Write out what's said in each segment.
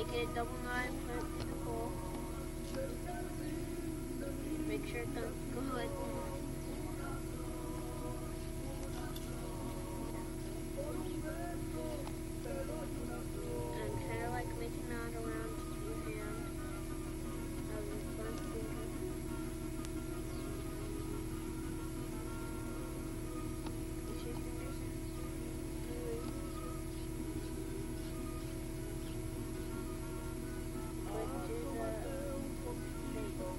Make it a double knot and put it through the hole. Make sure it does good. And kind of like make a knot around your hand. Of your front finger. Push your fingers in. Put to the label.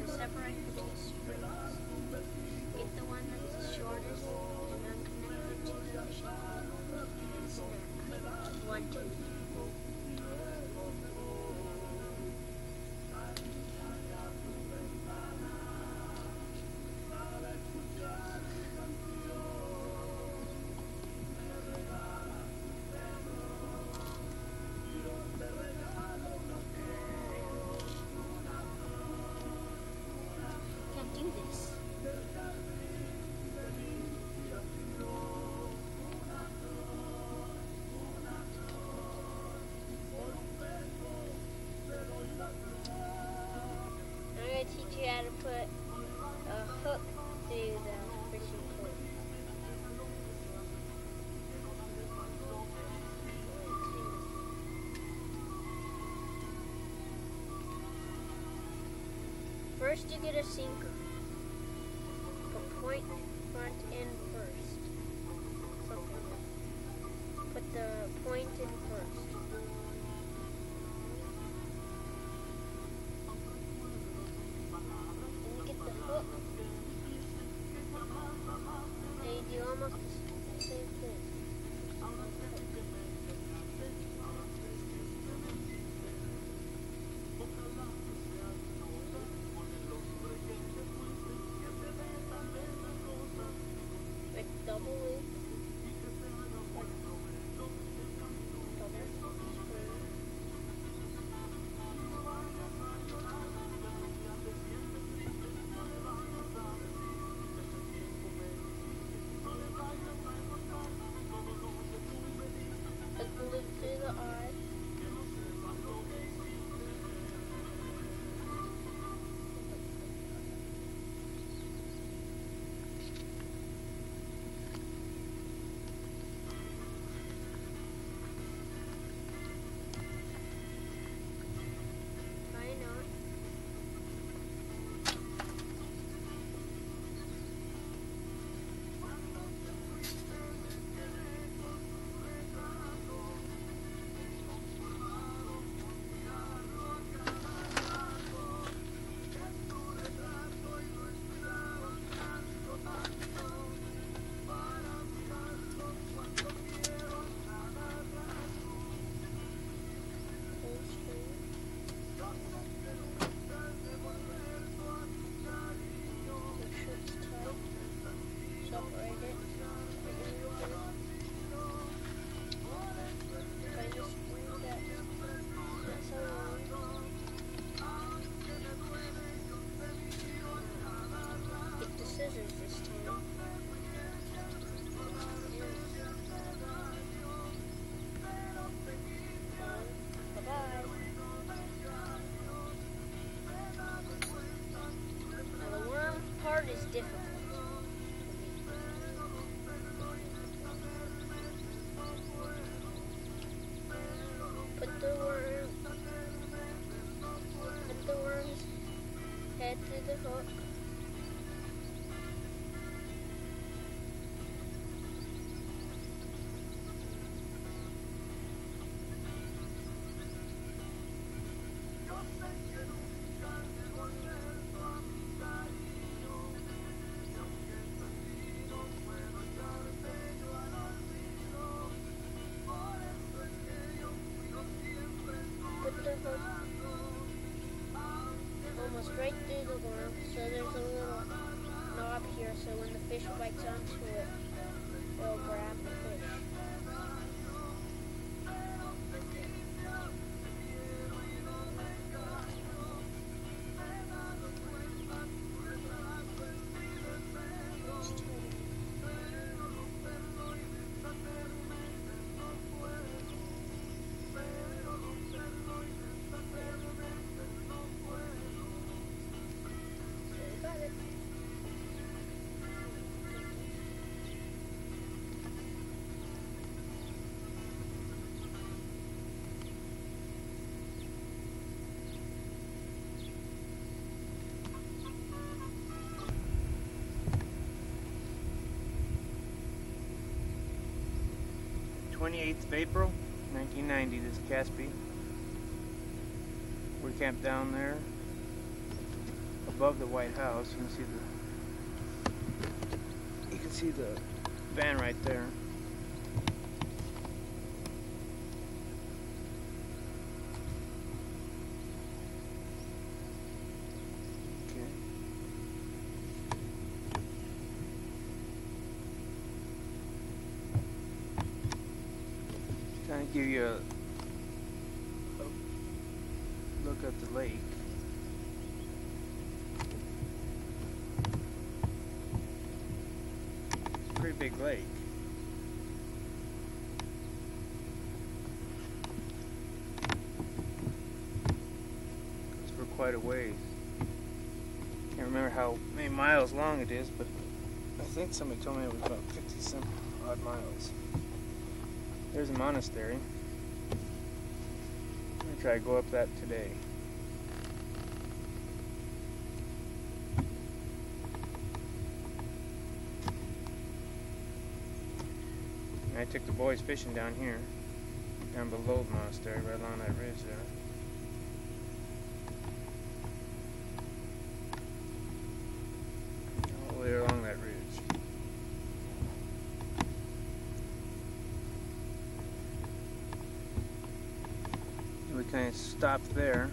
Separate the two strings. Get the one that's the shortest and unconnect it to the machine. And snap. 1, 2. Can't do this. I'm going to teach you how to put a hook through the fishing pole. First you get a sinker. Put point, front, end first. Something like that. Put the point in first. Then you get the hook. And you do almost the same thing. Double loop. Put the loop through the eye. Scissors this time. Bye-bye. Now the worm part is difficult. so when the fish bites onto it, it'll grab the fish. Of April 1990, this is Caspi. We're camped down there above the White House. You can see the van right there. Kind of give you a look at the lake. It's a pretty big lake. It's for quite a ways. Can't remember how many miles long it is, but I think somebody told me it was about 50-some odd miles. There's a monastery. I'm going to try to go up that today. And I took the boys fishing down here, down below the monastery, right along that ridge there. All the way along that ridge. We kind of stopped there.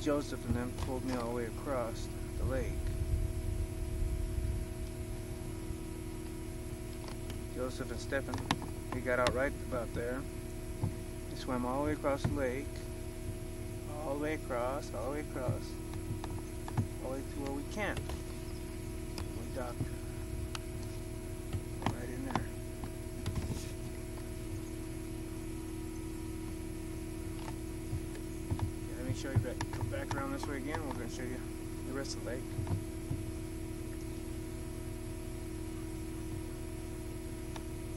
Joseph and them pulled me all the way across the lake. Joseph and Stephen, we got out right about there. We swam all the way across the lake, all the way across, all the way across, all the way to where we camped. We docked right in there. Show you back around this way again. We're going to show you the rest of the lake.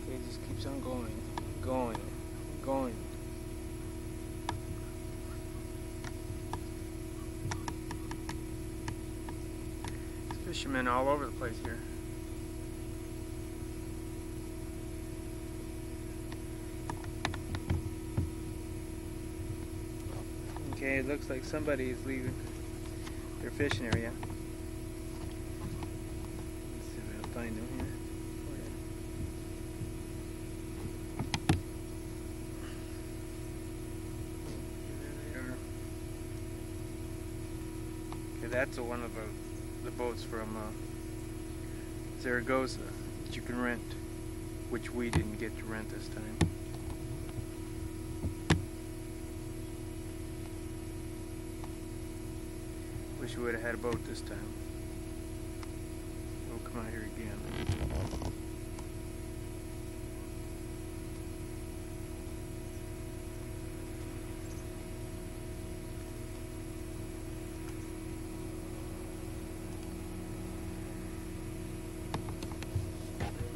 Okay, it just keeps on going. There's fishermen all over the place here. Okay, it looks like somebody is leaving their fishing area. Let's see if I can find them here. There they are. Okay, that's one of the boats from Zaragoza that you can rent, which we didn't get to rent this time. Wish we would have had a boat this time. We'll come out here again.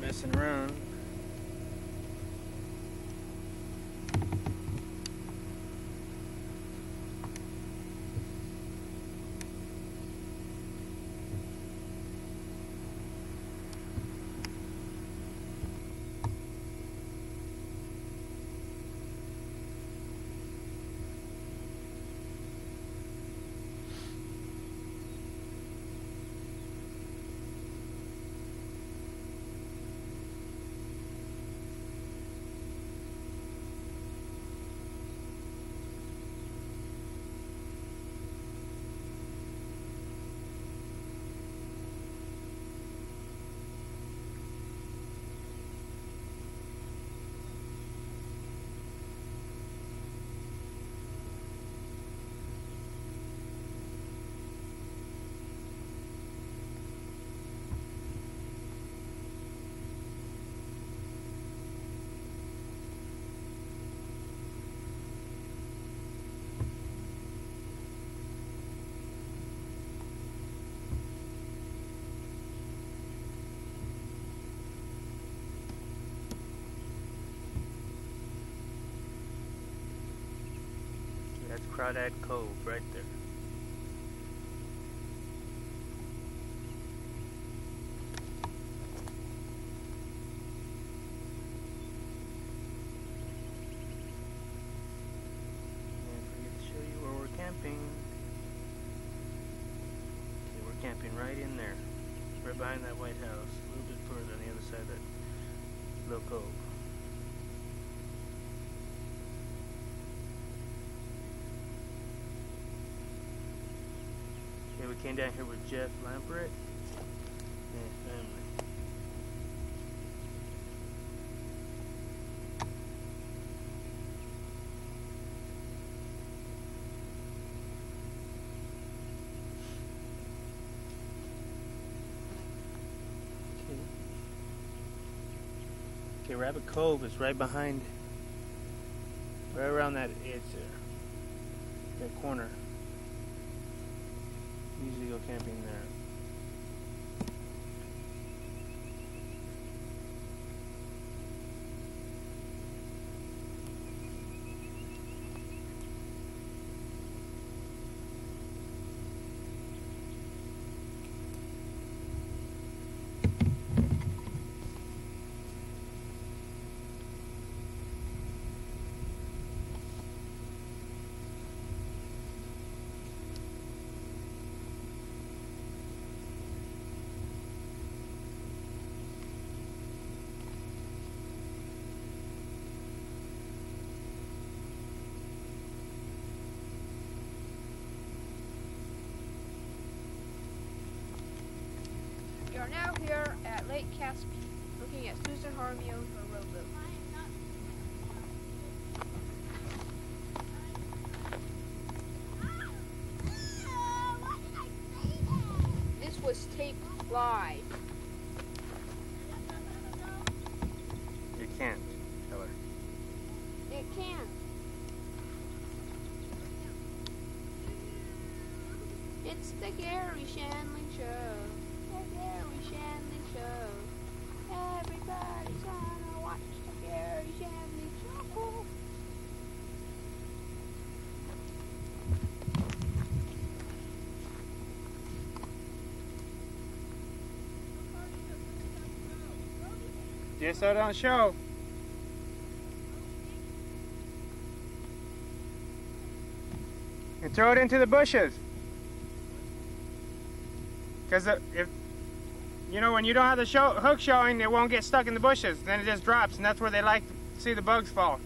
Messing around. Crawdad Cove right there. And forget to show you where we're camping. Okay, we're camping right in there. Right behind that white house. A little bit further on the other side of that little cove. Okay, we came down here with Jeff Lamprey and his family. Okay, Rabbit Cove is right behind, right around that edge there, that corner. Usually go camping there. We are now here at Lake Caspian, looking at Susan Harmio and her rowboat. This was taped live. It can't, tell her. It can. It's the Gary Shandling Show. The Gary Shandling Show. Everybody's gonna watch the Gary Shandling Show. Just out on show. And throw it into the bushes. Because if you know, when you don't have the hook showing, it won't get stuck in the bushes. Then it just drops, and that's where they like to see the bugs fall.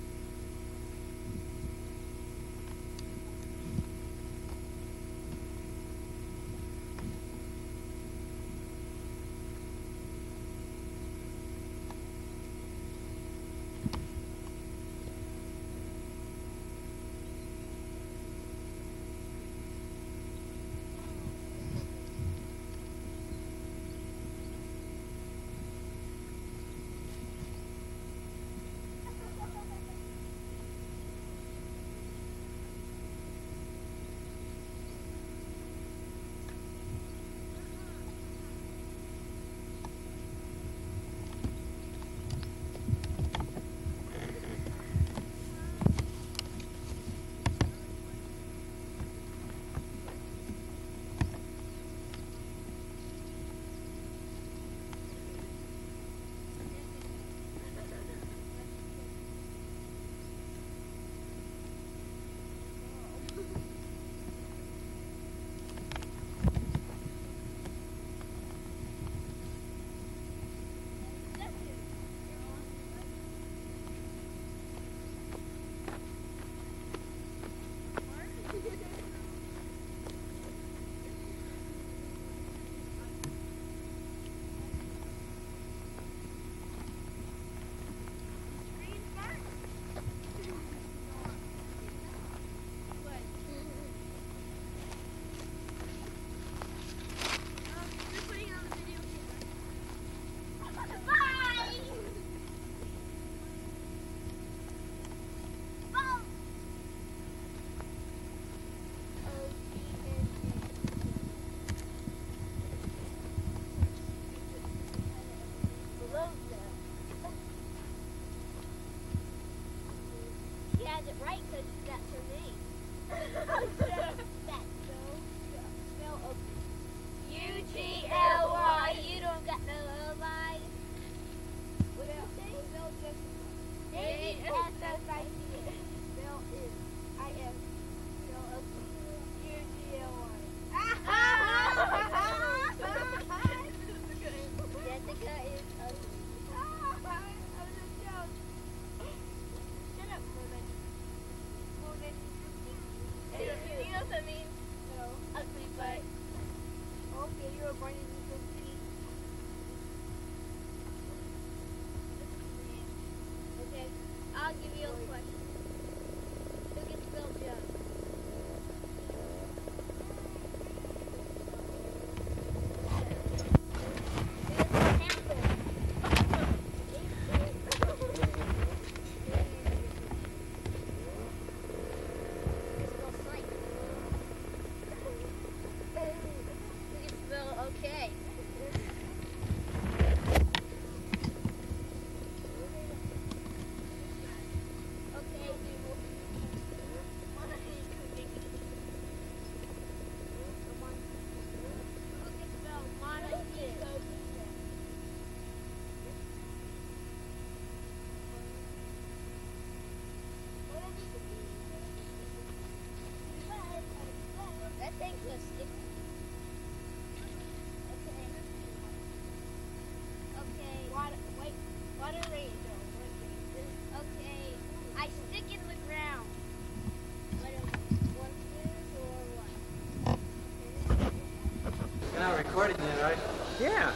Yeah.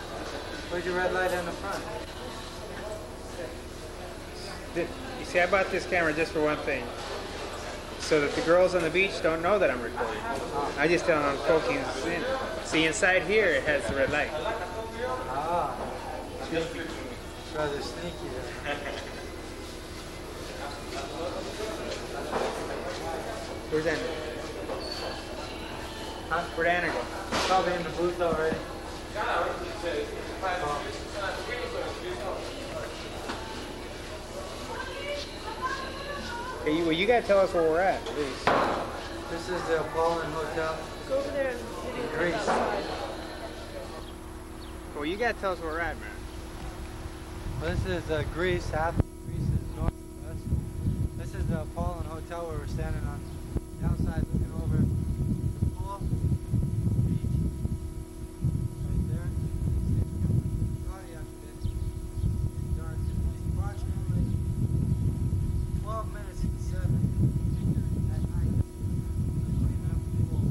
Where's your red light in the front? You see, I bought this camera just for one thing. So that the girls on the beach don't know that I'm recording. I just tell them I'm poking this in. See, inside here it has the red light. Ah. Sneaky. Rather sneaky there. Where's Anna? Huh? Where'd Anna go? Probably in the booth already. Okay, well, you gotta tell us where we're at, please. This is the Apollo Hotel. Go over there and video Greece. outside. Well, you gotta tell us where we're at, man. Well, this is Greece. Athens. Greece is northwest. This is the Apollo Hotel where we're standing on the outside looking over the pool, beach. Right there. Cloudy out there. It's dark. It's approximately 12 minutes to 7 at night. Cleaning up the pool.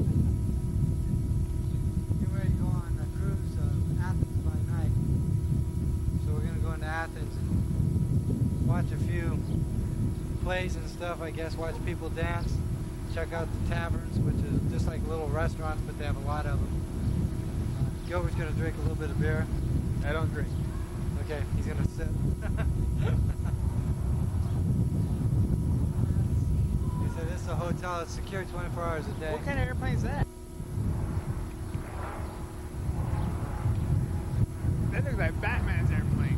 Getting ready to go on a cruise of Athens by night. So we're gonna go into Athens and watch a few plays and stuff, I guess, watch people dance, check out the taverns, which is just like little restaurants, but they have a lot of them. Gilbert's gonna drink a little bit of beer. I don't drink. Okay, he's gonna sit. He said this is a hotel that's secure 24 hours a day. What kind of airplane is that? That looks like Batman's airplane.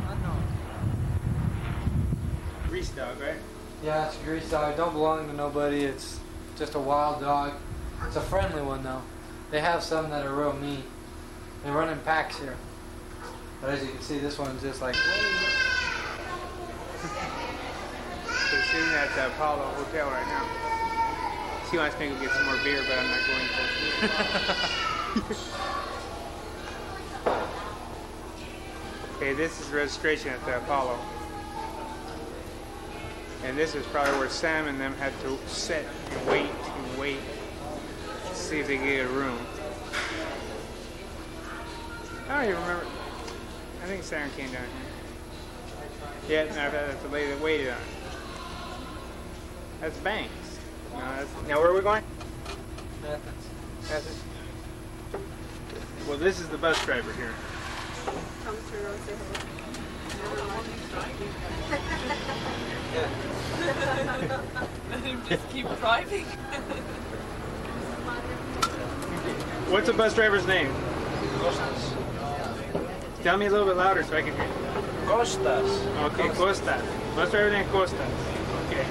Unknown. Grease dog, right? Yeah, it's a grease dog. Don't belong to nobody. It's just a wild dog. It's a friendly one though. They have some that are real mean. They run in packs here. But as you can see, this one's just like. So we're sitting at the Apollo Hotel right now. She wants me to go get some more beer, but I'm not going to. Okay, this is registration at the Apollo. And this is probably where Sam and them had to sit and wait to see if they could get a room. I don't even remember. I think Sam came down here. Yeah, no, that's the lady that waited on it. That's Banks. No, now where are we going? Athens. Well, this is the bus driver here. Come through and say Let him just keep driving. What's the bus driver's name? Costas. Tell me a little bit louder so I can hear. Costas. Okay, Costas. Bus driver named Costas. Okay.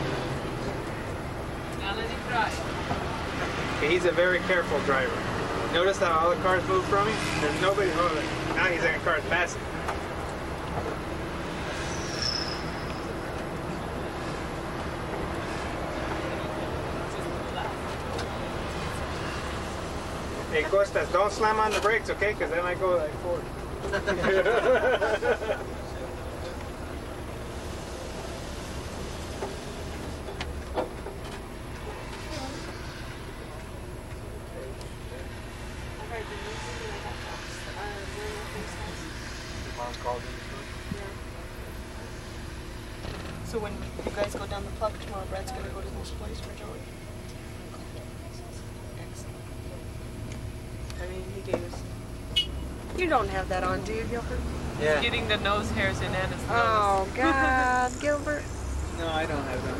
Now let him drive. Okay, he's a very careful driver. Notice how all the cars move from him? There's nobody moving. Now he's in a car passing. Hey, Costas, don't slam on the brakes, okay? Because they might go like forward. So when you guys go down the puck tomorrow, Brad's gonna go to this place for Joey. Excellent. I mean, he gave us. You don't have that on, do you, Gilbert? Yeah. Getting the nose hairs in Anna's nose. Oh God, Gilbert. No, I don't have them.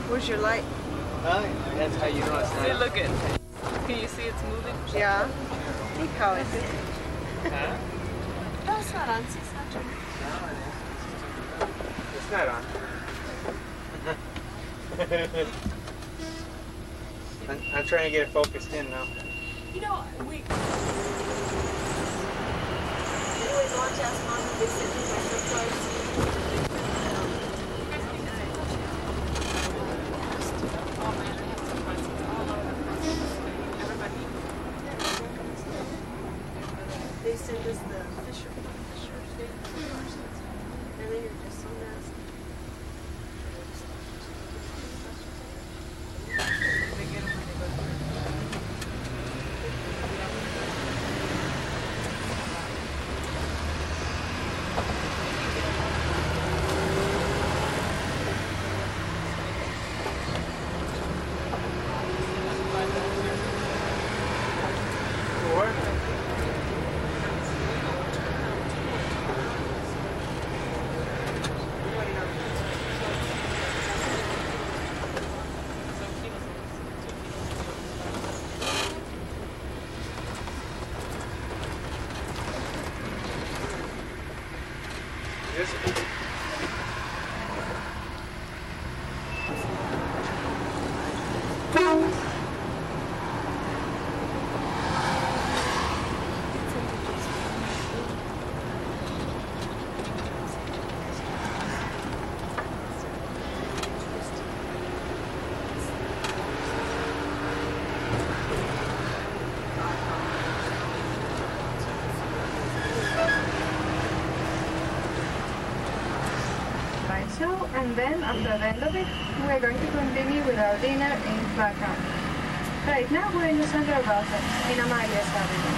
Where's your light? That's how you know it's See, not. look it. Can you see it's moving? Yeah. He how is it? Huh? No, it's not on. See, it's not turning. It's not on. I'm trying to get it focused in now. You know, we. You always want to ask Mom if they sent me my surprise. Oh man, I have surprises all over the place. Everybody. They sent us the Fisher. And then you're just so nasty. They get them when they go to work. And then after the end of it, we're going to continue with our dinner in Vaction. Right now we're in the center of Athens, in Amalia's Avenue.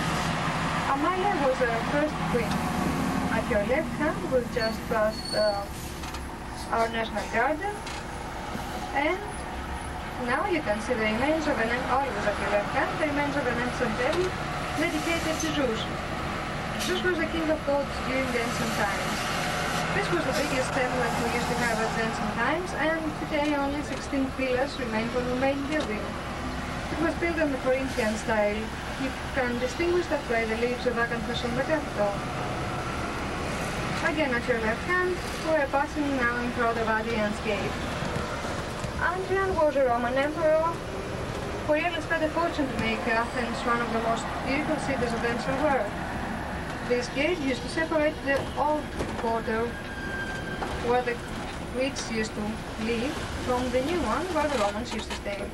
Amalia was our first queen. At your left hand, we've just passed our national garden, and now you can see the remains of always at your left hand, the remains of an ancient temple dedicated to Zeus. Zeus was the king of gods during the ancient times. This was the biggest temple that we used to have at ancient times, and today only 16 pillars remain from the main building. It was built in the Corinthian style. You can distinguish that by the leaves of acanthus on the capital. Again at your left hand, we are passing now in front of Adrian's gate. Adrian was a Roman emperor who really spent a fortune to make Athens one of the most beautiful cities of the ancient world. This gate used to separate the old border where the Greeks used to live from the new one where the Romans used to stay.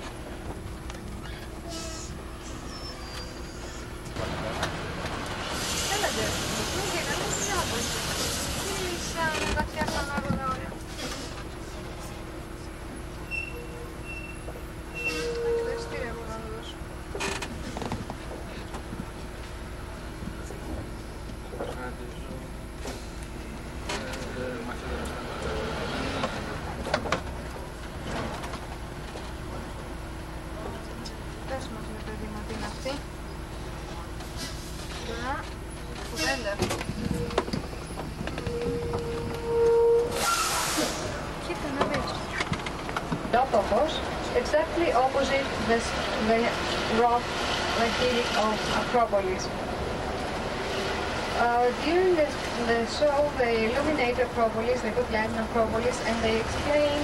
Exactly opposite the rock, the hill of Acropolis. During the show, they illuminate Acropolis, they put light on Acropolis, and they explain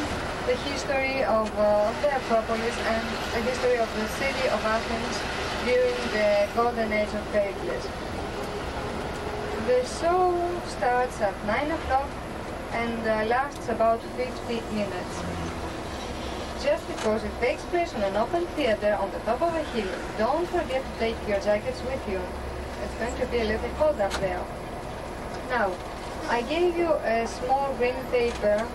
the history of the Acropolis and the history of the city of Athens during the golden age of Pericles. The show starts at 9 o'clock and lasts about 50 minutes. Just because it takes place in an open theater on the top of a hill, don't forget to take your jackets with you. It's going to be a little cold up there. Now, I gave you a small green paper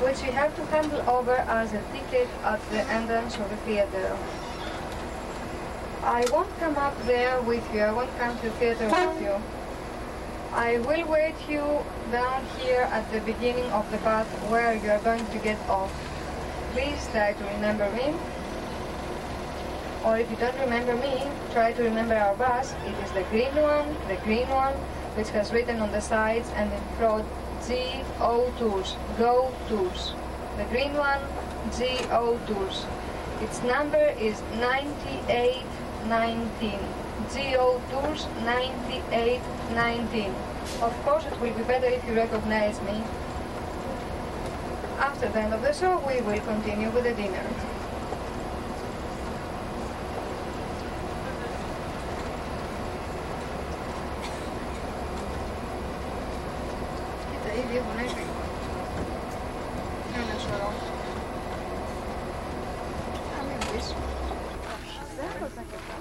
which you have to handle over as a ticket at the entrance of the theater. I won't come up there with you, I won't come to the theater with you. I will wait you down here at the beginning of the path where you are going to get off. Please try to remember me, or if you don't remember me, try to remember our bus. It is the green one, which has written on the sides and in front, GO Tours, Go Tours. The green one, GO Tours. Its number is 9819. GO Tours 9819. Of course, it will be better if you recognize me. After the end of the show, we will continue with the dinner. Κοίτα, ήδη έχουν έρθει. Ένα σωρό. Να μην πεις. Δεν έχω τα κεφά.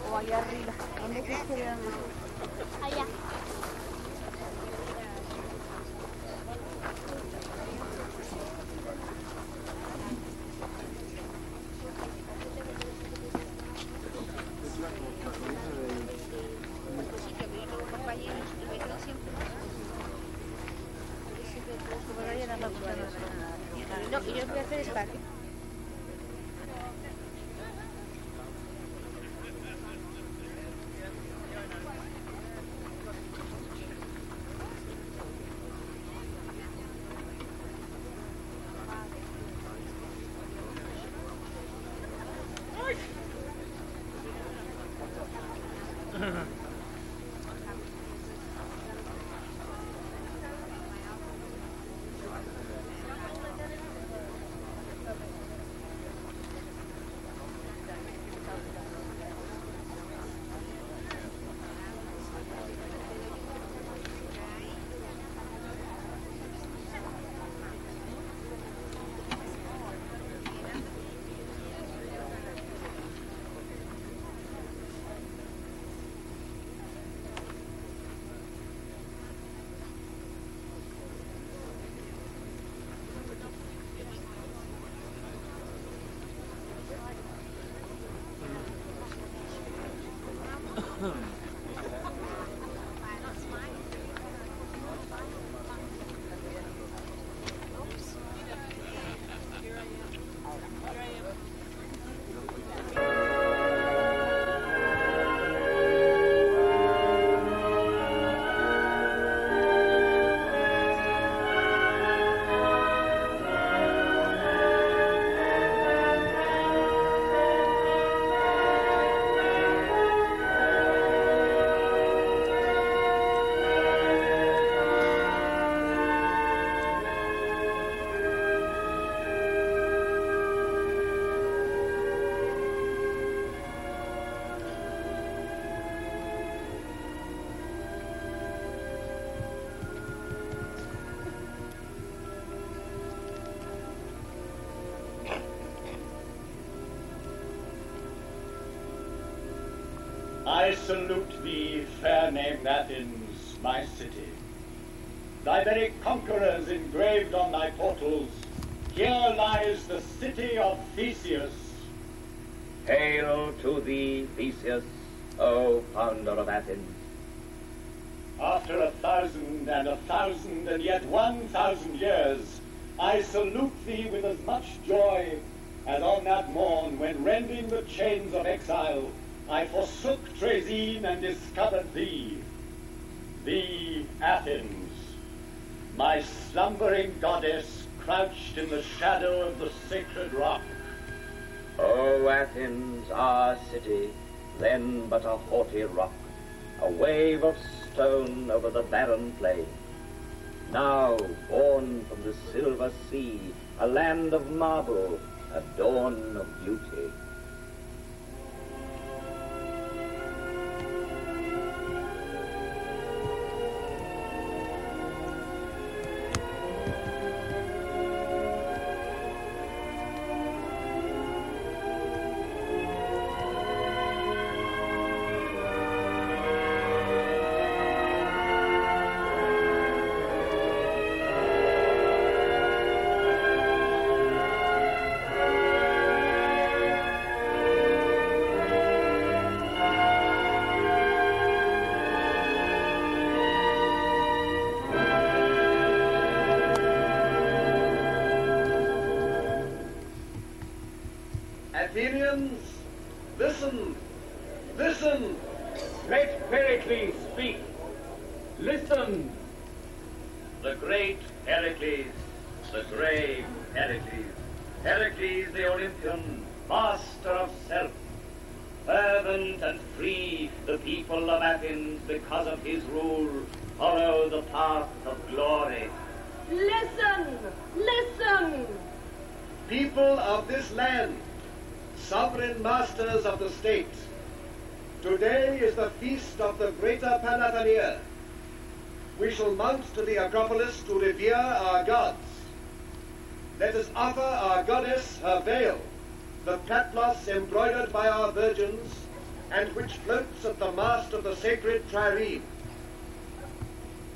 O allá arriba. ¿Dónde crees que vean? Allá. Siempre, salute thee, fair-named Athens, my city. Thy very conquerors engraved on thy portals, here lies the city of Theseus. Hail to thee, Theseus, O founder of Athens. After 1,000 and 1,000 and yet 1,000 years, I salute thee with as much joy as on that morn when, rending the chains of exile, I forsook Troezen and discovered thee. Thee, Athens, my slumbering goddess crouched in the shadow of the sacred rock. O Athens, our city, then but a haughty rock, a wave of stone over the barren plain. Now, born from the silver sea, a land of marble, a dawn of beauty. Athenians, listen, listen. Great Pericles, speak. Listen. The great Pericles, the grave Pericles, Pericles the Olympian, master of self. Fervent and free, the people of Athens, because of his rule, follow the path of glory. Listen! Listen! People of this land, sovereign masters of the state, today is the feast of the greater Panathenaea. We shall mount to the Acropolis to revere our gods. Let us offer our goddess her veil, the platlos embroidered by our virgins, and which floats at the mast of the sacred trireme.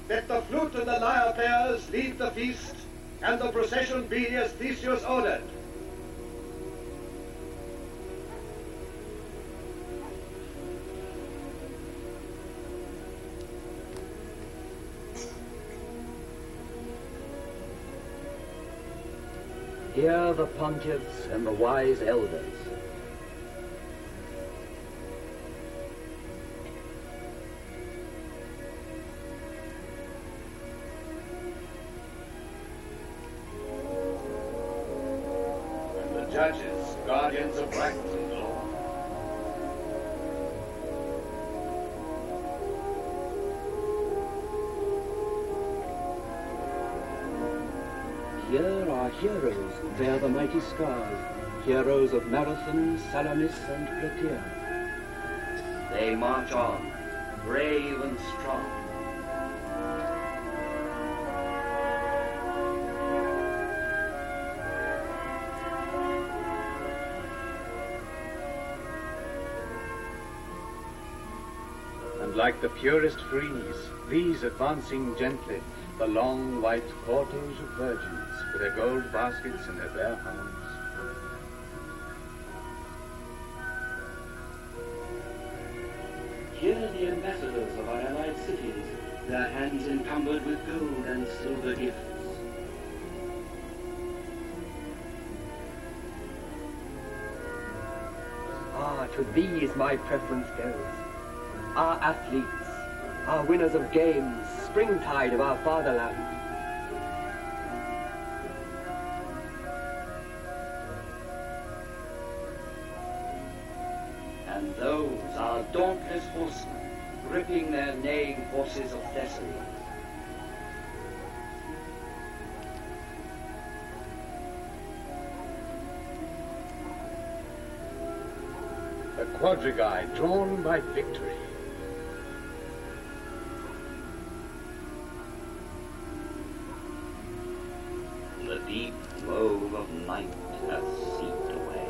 Let the flute and the lyre players lead the feast, and the procession be as Theseus ordered. Hear the pontiffs and the wise elders. And the judges, guardians of right and law. Here are heroes who bear the mighty scars, heroes of Marathon, Salamis, and Plataea. They march on, brave and strong. And like the purest frieze, these advancing gently, the long white cortege of virgins, with their gold baskets in their bare hands. Here are the ambassadors of our allied cities, their hands encumbered with gold and silver gifts. Ah, to these my preference goes. Our athletes, our winners of games, springtide of our fatherland. And those are dauntless horsemen, gripping their neighing horses of Thessaly. The quadrigi drawn by victory. The deep wove of night hath seeped away.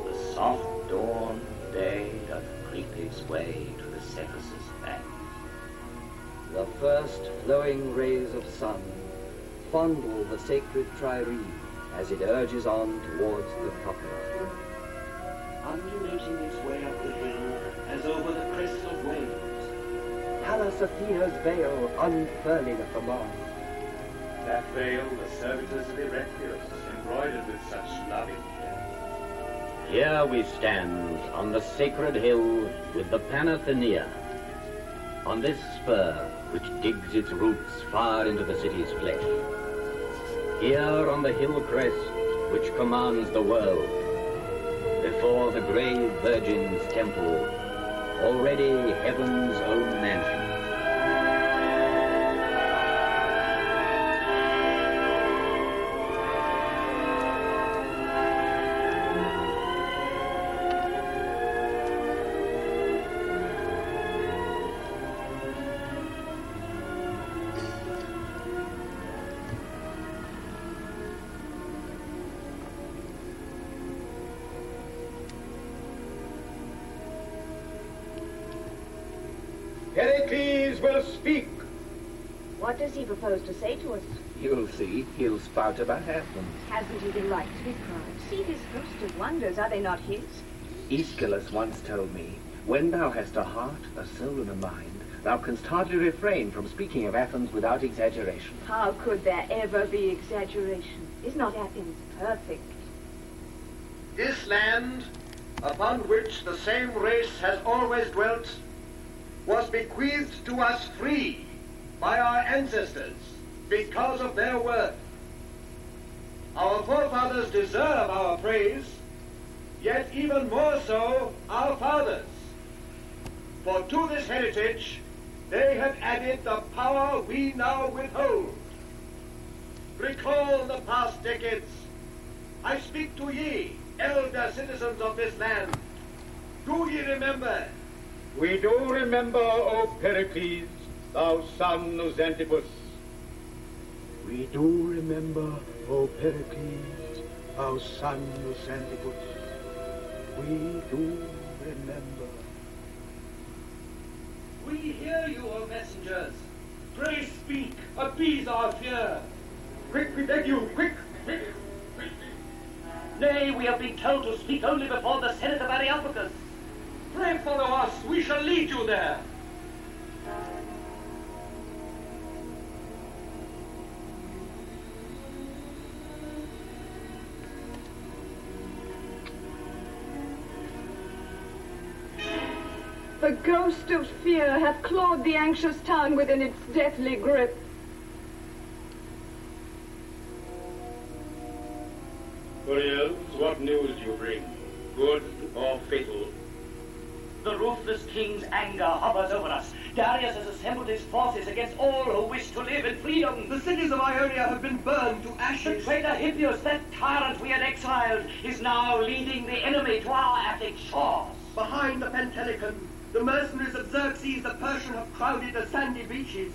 The soft dawn of day doth creep its way to the Cephis's bank. The first flowing rays of sun fondle the sacred trireme as it urges on towards the poplar. Undulating its way up the hill as over the crest of waves. Pallas Athena's veil unfurling at the mast. That veil the servitors of Erechtheus embroidered with such loving care. Here we stand on the sacred hill with the Panathenaea, on this spur which digs its roots far into the city's flesh. Here on the hill crest which commands the world, before the grey Virgin's temple, already heaven's own mansion. Pericles will speak. What does he propose to say to us? You'll see. He'll spout about Athens. Hasn't he the right to be proud? See this host of wonders, are they not his? Aeschylus once told me, when thou hast a heart, a soul, and a mind, thou canst hardly refrain from speaking of Athens without exaggeration. How could there ever be exaggeration? Is not Athens perfect? This land, upon which the same race has always dwelt, was bequeathed to us free by our ancestors because of their work. Our forefathers deserve our praise, yet even more so our fathers. For to this heritage they have added the power we now withhold. Recall the past decades. I speak to ye, elder citizens of this land. Do ye remember? We do remember, O Pericles, thou son of Xantippus. We do remember, O Pericles, thou son of Xantippus. We do remember. We hear you, O messengers. Pray speak, appease our fear. Quick, we beg you, quick, quick. Nay, we have been told to speak only before the Senate of Areopagus. Pray follow us, we shall lead you there. The ghost of fear hath clawed the anxious town within its deathly grip. Couriers, what news do you bring? Good or fatal? The ruthless king's anger hovers over us. Darius has assembled his forces against all who wish to live in freedom. The cities of Ionia have been burned to ashes. The traitor Hippias, that tyrant we had exiled, is now leading the enemy to our Attic shores. Behind the Pentelicon, the mercenaries of Xerxes the Persian have crowded the sandy beaches.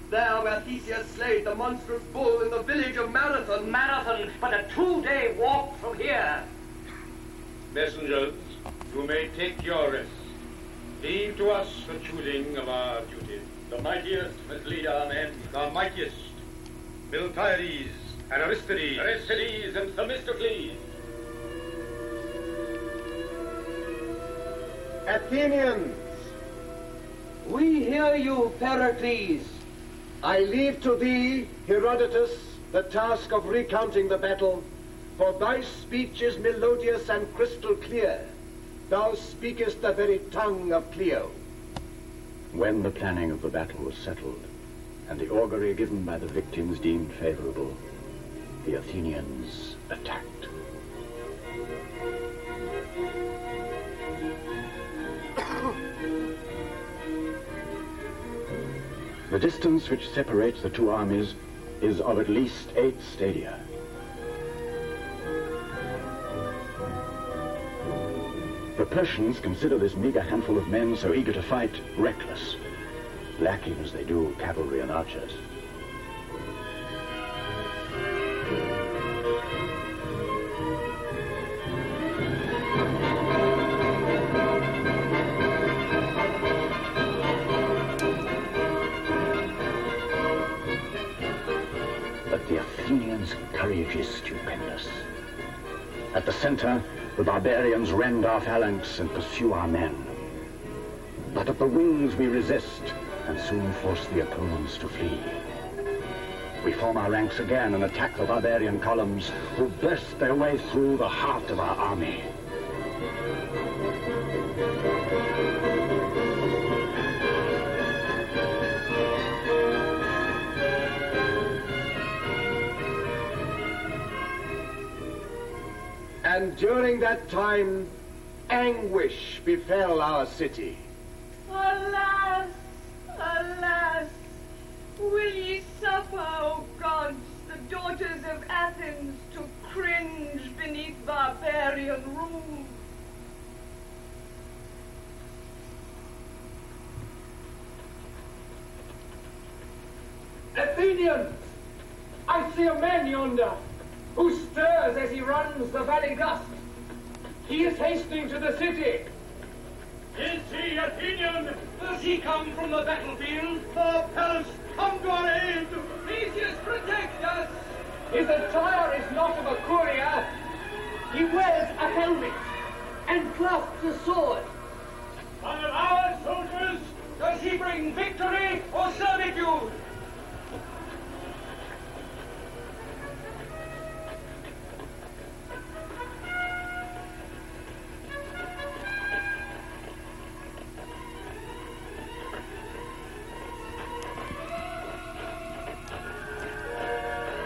There where Theseus slayed the monstrous bull in the village of Marathon. Marathon, but a 2-day walk from here. Messengers, you may take your rest. Leave to us the choosing of our duty. The mightiest must lead our men. The mightiest. Miltiades and Aristides. Aristides and Themistocles. Athenians, We hear you, Pericles. I leave to thee, Herodotus, the task of recounting the battle, for thy speech is melodious and crystal clear. Thou speakest the very tongue of Clio. When the planning of the battle was settled, and the augury given by the victims deemed favorable, the Athenians attacked. The distance which separates the two armies is of at least 8 stadia. The Persians consider this meager handful of men so eager to fight reckless, lacking as they do cavalry and archers. Athenians' courage is stupendous. At the center, the barbarians rend our phalanx and pursue our men. But at the wings we resist, and soon force the opponents to flee. We form our ranks again and attack the barbarian columns, who burst their way through the heart of our army. And during that time, anguish befell our city. Alas, alas, will ye suffer, O gods, the daughters of Athens, to cringe beneath barbarian rule? Athenians! I see a man yonder, who stirs as he runs the valley gust. He is hastening to the city. Is he Athenian? Does he come from the battlefield? For Pallas, come to our aid! Theseus, protect us! His attire is not of a courier. He wears a helmet and clasps a sword. One of our soldiers? Does he bring victory or servitude?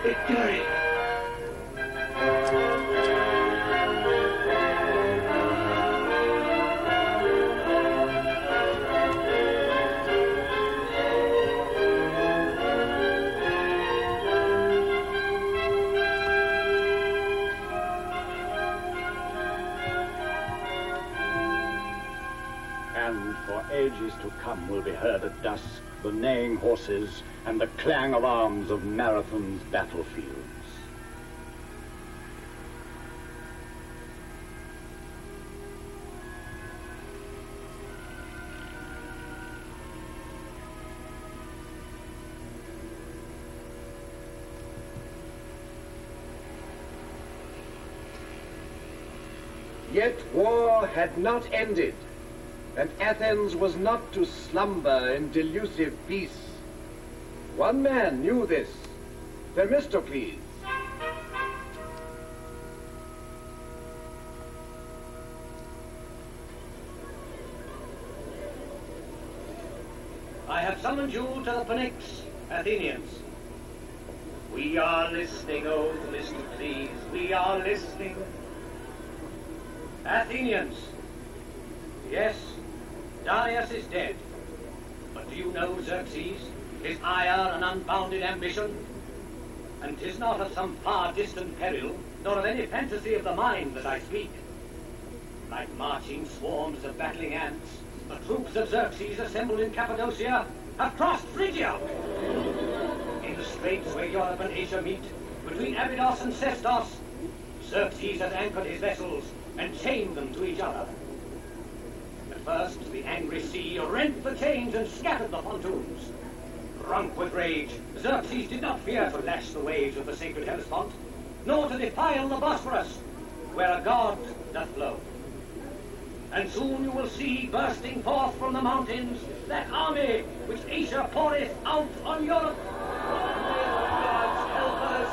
Victory! And for ages to come will be heard at dusk the neighing horses and the clang of arms of Marathon's battlefields. Yet war had not ended, and Athens was not to slumber in delusive peace. One man knew this, Themistocles. I have summoned you to the Pnyx, Athenians. We are listening, O Themistocles, we are listening. Athenians, yes, Darius is dead. But do you know Xerxes, his ire and unbounded ambition? And 'tis not of some far distant peril, nor of any fantasy of the mind that I speak. Like marching swarms of battling ants, the troops of Xerxes assembled in Cappadocia have crossed Phrygia. In the straits where Europe and Asia meet, between Abydos and Sestos, Xerxes has anchored his vessels and chained them to each other. At first, the angry sea rent the chains and scattered the pontoons. Drunk with rage, Xerxes did not fear to lash the waves of the sacred Hellespont, nor to defile the Bosphorus, where a god doth flow. And soon you will see bursting forth from the mountains that army which Asia poureth out on Europe. May the gods help us.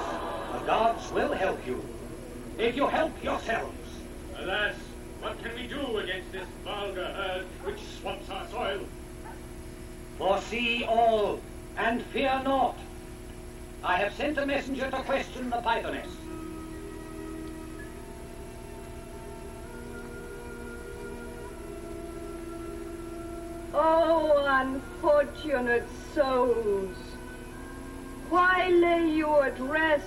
The gods will help you, if you help yourselves. Alas, what can we do against this vulgar herd which swamps our soil? Foresee all, and fear naught. I have sent a messenger to question the Pythoness. Oh, unfortunate souls! Why lay you at rest?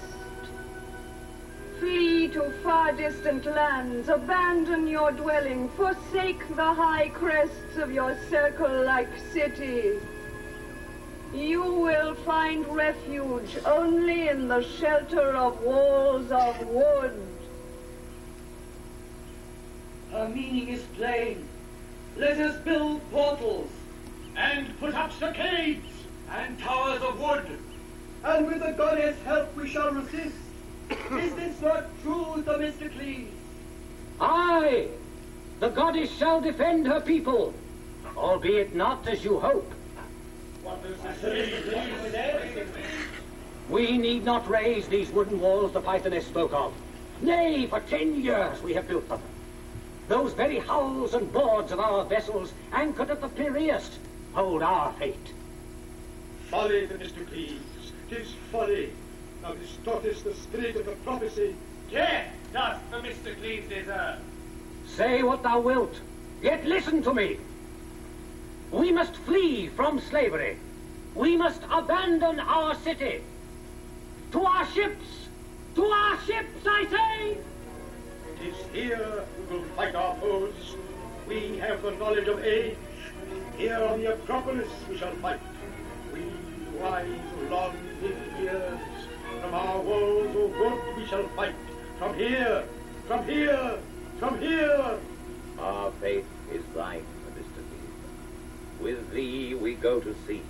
Flee to far distant lands, abandon your dwelling, forsake the high crests of your circle-like cities. You will find refuge only in the shelter of walls of wood. Her meaning is plain. Let us build portals, and put up stockades, and towers of wood, and with the goddess' help we shall resist. Is this not true, Themistocles? Aye! The goddess shall defend her people, albeit not as you hope. What does this mean? We need not raise these wooden walls the Pythoness spoke of. Nay, for 10 years we have built them. Those very hulls and boards of our vessels, anchored at the Piraeus, hold our fate. Folly, Themistocles. 'Tis folly. Thou distortest the spirit of the prophecy. Death doth Themistocles deserve. Say what thou wilt, yet listen to me. We must flee from slavery. We must abandon our city. To our ships! To our ships, I say! It is here we will fight our foes. We have the knowledge of age. Here on the Acropolis we shall fight. We wise, long-lived years. From our walls of wood we shall fight. From here, from here, from here. Our faith is thine, Themistocles. With thee we go to sea.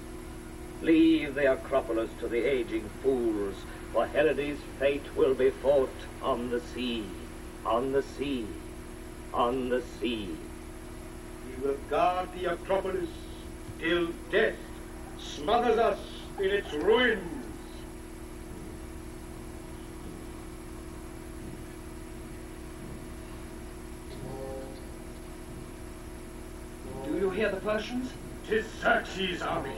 Leave the Acropolis to the aging fools, for Herodes' fate will be fought on the sea, on the sea, on the sea. We will guard the Acropolis till death smothers us in its ruins. Do you hear the Persians? 'Tis Xerxes' army.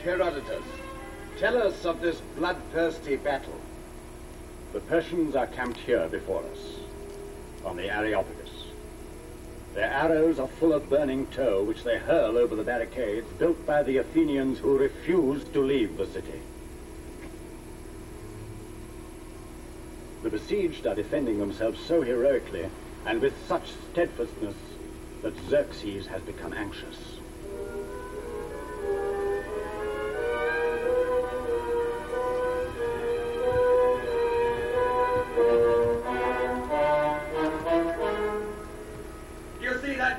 Herodotus, tell us of this bloodthirsty battle. The Persians are camped here before us, on the Areopagus. Their arrows are full of burning tow, which they hurl over the barricades built by the Athenians who refused to leave the city. The besieged are defending themselves so heroically and with such steadfastness that Xerxes has become anxious.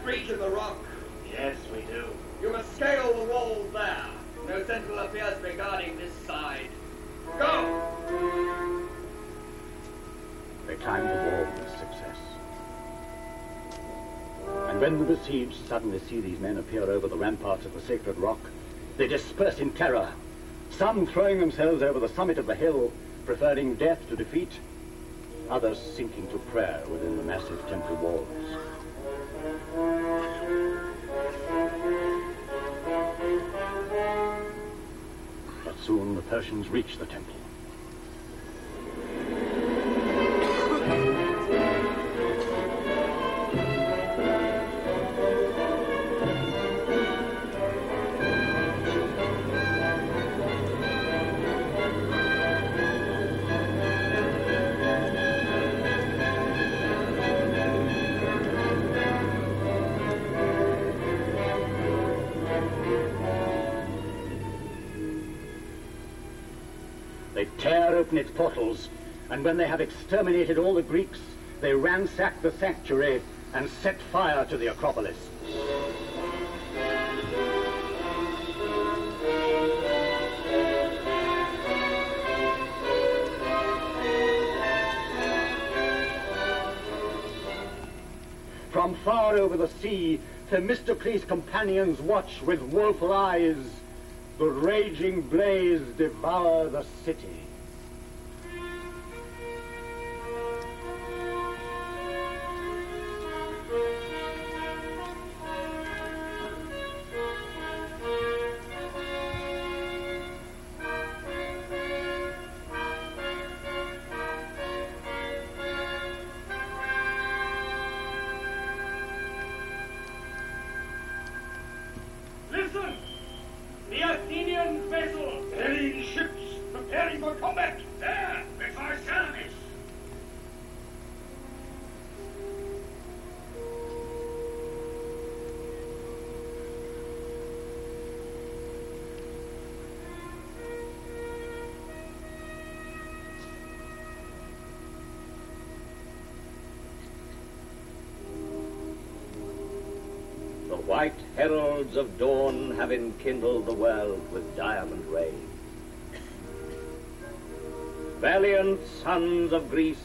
Breach in the rock. Yes, we do. You must scale the wall there. No sentinel appears regarding this side. Go! They climb the wall with success. And when the besieged suddenly see these men appear over the ramparts of the sacred rock, they disperse in terror, some throwing themselves over the summit of the hill, preferring death to defeat, others sinking to prayer within the massive temple walls. But soon the Persians reach the temple. They tear open its portals, and when they have exterminated all the Greeks, they ransack the sanctuary and set fire to the Acropolis. From far over the sea, Themistocles' companions watch with woeful eyes. The raging blaze devour the city. Listen! The Athenian vessels carrying ships preparing for combat. There, before Salamis. The white heralds of dawn have enkindled the world with diamond ray. Valiant sons of Greece,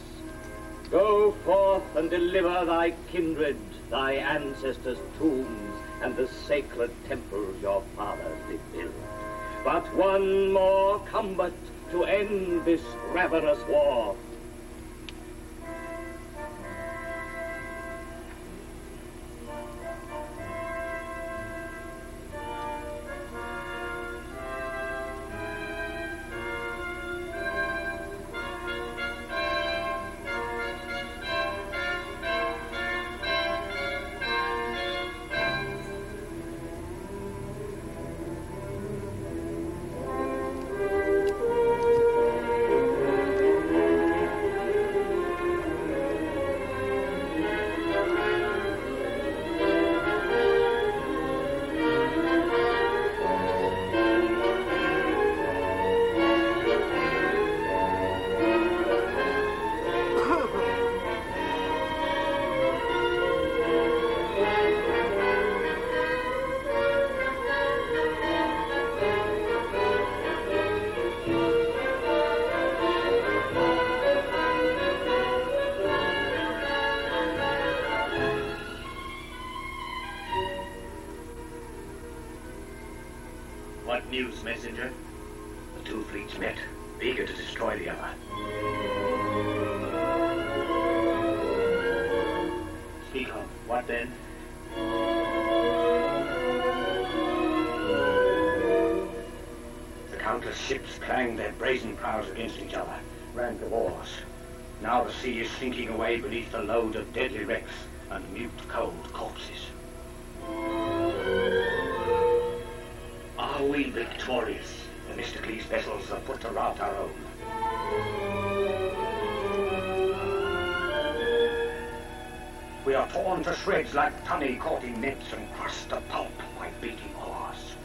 go forth and deliver thy kindred, thy ancestors' tombs, and the sacred temples your fathers did build. But one more combat to end this ravenous war. What news, messenger? The two fleets met, eager to destroy the other. Speak on. What then? The countless ships clanged their brazen prows against each other, ran to wars. Now the sea is sinking away beneath the load of deadly wrecks and mute, cold corpses. Are we victorious? Themistocles' vessels have put to rout our own. We are torn to shreds like tunny caught in nets and crushed to pulp by beating oars.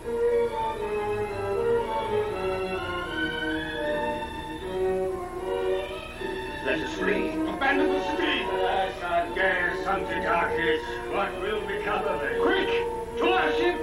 Let us flee. Abandon the city! Alas, our gay Santitakis, what will become of it? Quick! To our ships!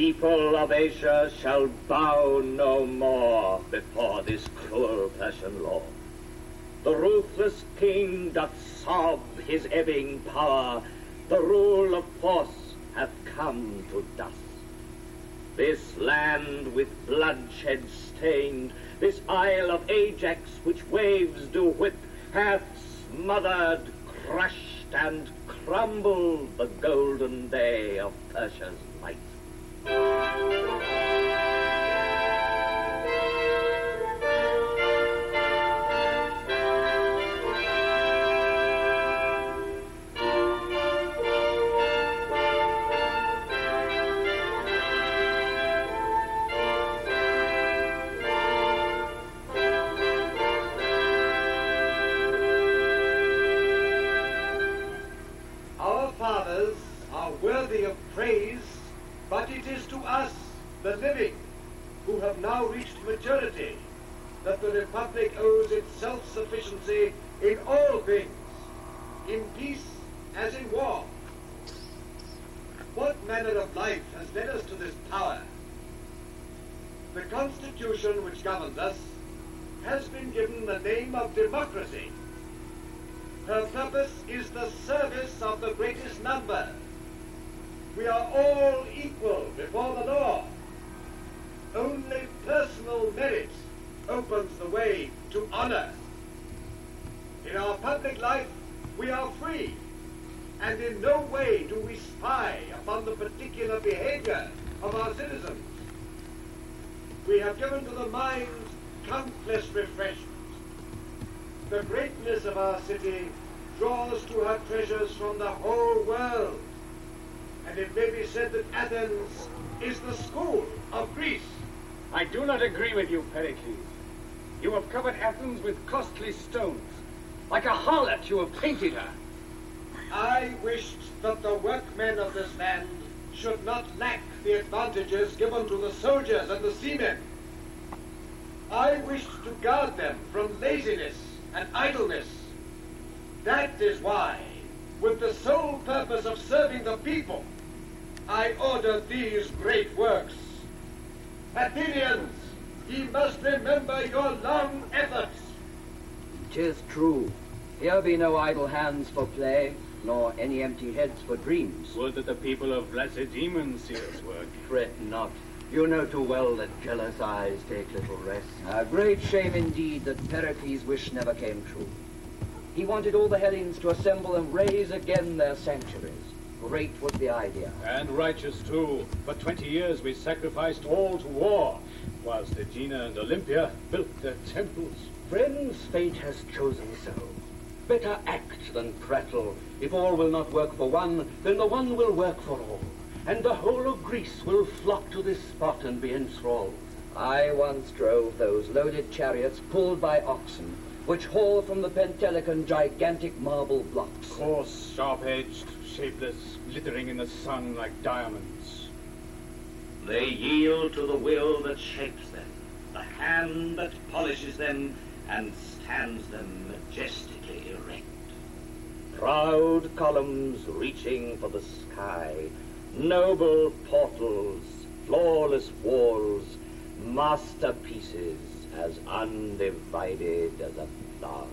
people of Asia shall bow no more before this cruel Persian law. The ruthless king doth sob his ebbing power. The rule of force hath come to dust. This land with bloodshed stained, this isle of Ajax which waves do whip, hath smothered, crushed, and crumbled the golden day of Persia's might. Our fathers are worthy of praise, but it is to us, the living, who have now reached maturity, that the Republic owes its self-sufficiency in all things, in peace as in war. What manner of life has led us to this power? The Constitution which governs us has been given the name of democracy. Her purpose is the service of the greatest number. We are all equal before the law. Only personal merit opens the way to honor. In our public life, we are free, and in no way do we spy upon the particular behavior of our citizens. We have given to the mind countless refreshments. The greatness of our city draws to her treasures from the whole world, and it may be said that Athens is the school of Greece. I do not agree with you, Pericles. You have covered Athens with costly stones. Like a harlot, you have painted her. I wished that the workmen of this land should not lack the advantages given to the soldiers and the seamen. I wished to guard them from laziness and idleness. That is why, with the sole purpose of serving the people, I ordered these great works. Athenians, ye must remember your long efforts. 'Tis true. Here be no idle hands for play, nor any empty heads for dreams. Would that the people of Lacedaemon see us work. Fret not. You know too well that jealous eyes take little rest. A great shame indeed that Pericles' wish never came true. He wanted all the Hellenes to assemble and raise again their sanctuaries. Great was the idea. And righteous too. For 20 years we sacrificed all to war, whilst Aegina and Olympia built their temples. Friends, fate has chosen so. Better act than prattle. If all will not work for one, then the one will work for all. And the whole of Greece will flock to this spot and be enthralled. I once drove those loaded chariots pulled by oxen, which haul from the Pentelicon gigantic marble blocks. Coarse, sharp-edged, shapeless, glittering in the sun like diamonds. They yield to the will that shapes them, the hand that polishes them, and stands them majestically erect. Proud columns reaching for the sky, noble portals, flawless walls, masterpieces as undivided as a flower.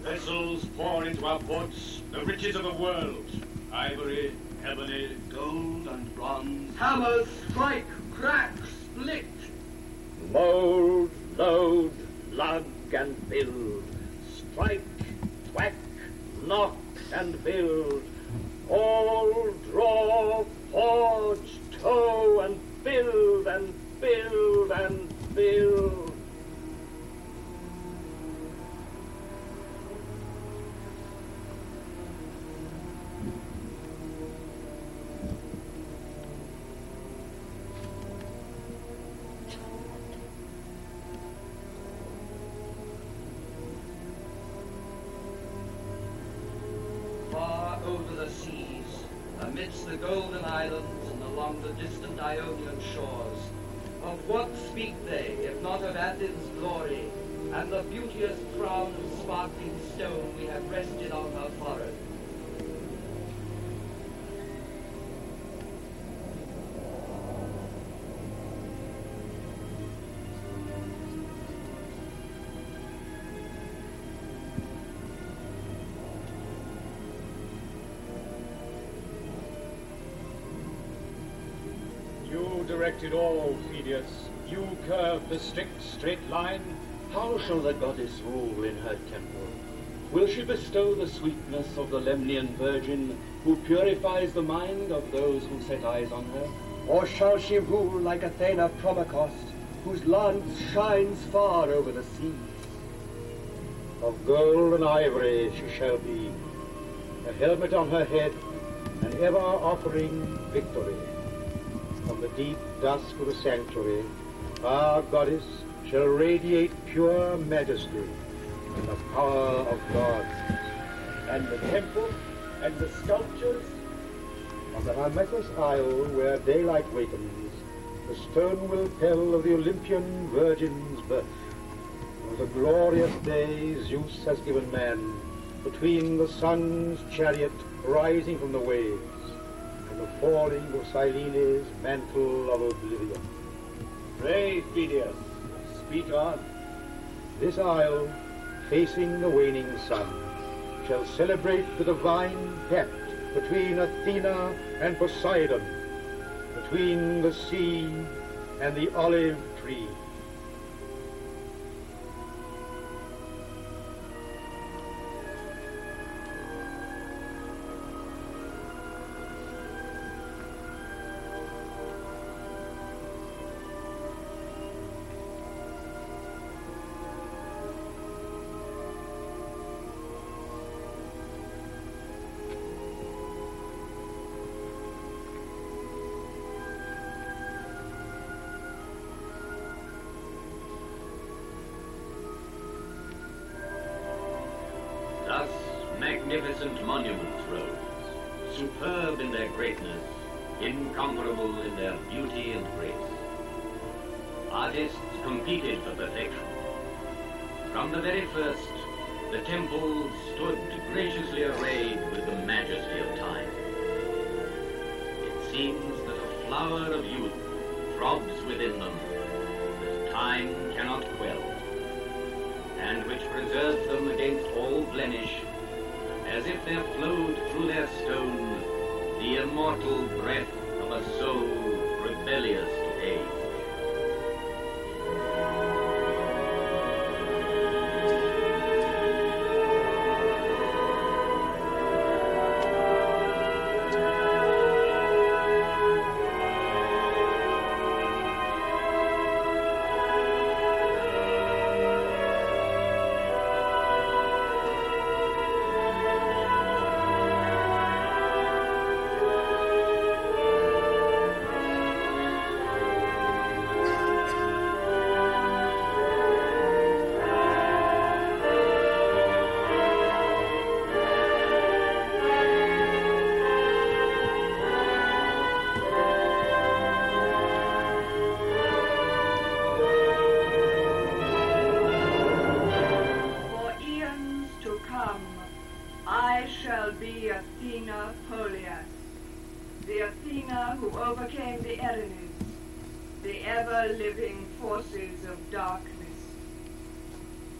Vessels pour into our ports the riches of the world. Ivory, ebony, gold, and bronze. Hammers strike, crack, split. Mold, load, lug, and build. Strike, thwack, knock, and build. All draw, forge, tow, and build, and build, and build. Far over the seas, amidst the golden islands and along the distant Ionian shores, of what speak they, if not of Athens' glory, and the beauteous crown of sparkling stone we have rested on her forehead? directed all, Phidias. You curved the strict straight line. How shall the goddess rule in her temple? Will she bestow the sweetness of the Lemnian virgin who purifies the mind of those who set eyes on her? Or shall she rule like Athena Promachos, whose lance shines far over the seas? Of gold and ivory she shall be, a helmet on her head, and ever offering victory. From the deep dusk of the sanctuary, our goddess shall radiate pure majesty and the power of God. And the temple and the sculptures on the Hermetus Isle where daylight wakens, the stone will tell of the Olympian Virgin's birth, of the glorious day Zeus has given man, between the sun's chariot rising from the waves and the falling of Silene's mantle of oblivion. Pray, Phidias, speak on. This isle, facing the waning sun, shall celebrate the divine pact between Athena and Poseidon, between the sea and the olive tree. Thus magnificent monuments rose, superb in their greatness, incomparable in their beauty and grace. Artists competed for perfection. From the very first, the temples stood graciously arrayed with the majesty of time. It seems that a flower of youth throbs within them, that time cannot quell, and which preserves them against all blemish, as if there flowed through their stone the immortal breath of a soul rebellious to age.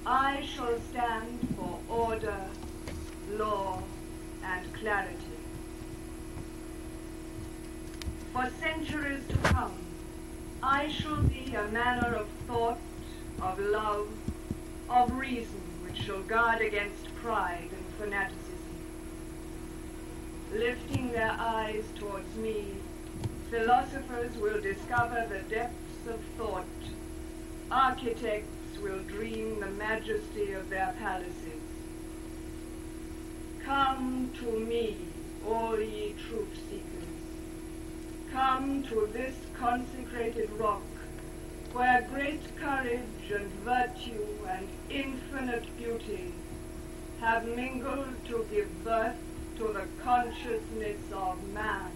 I shall stand for order, law, and clarity. For centuries to come, I shall be a manner of thought, of love, of reason, which shall guard against pride and fanaticism. Lifting their eyes towards me, philosophers will discover the depths of thought. Architects will dream the majesty of their palaces. Come to me, all ye truth seekers. Come to this consecrated rock, where great courage and virtue and infinite beauty have mingled to give birth to the consciousness of man.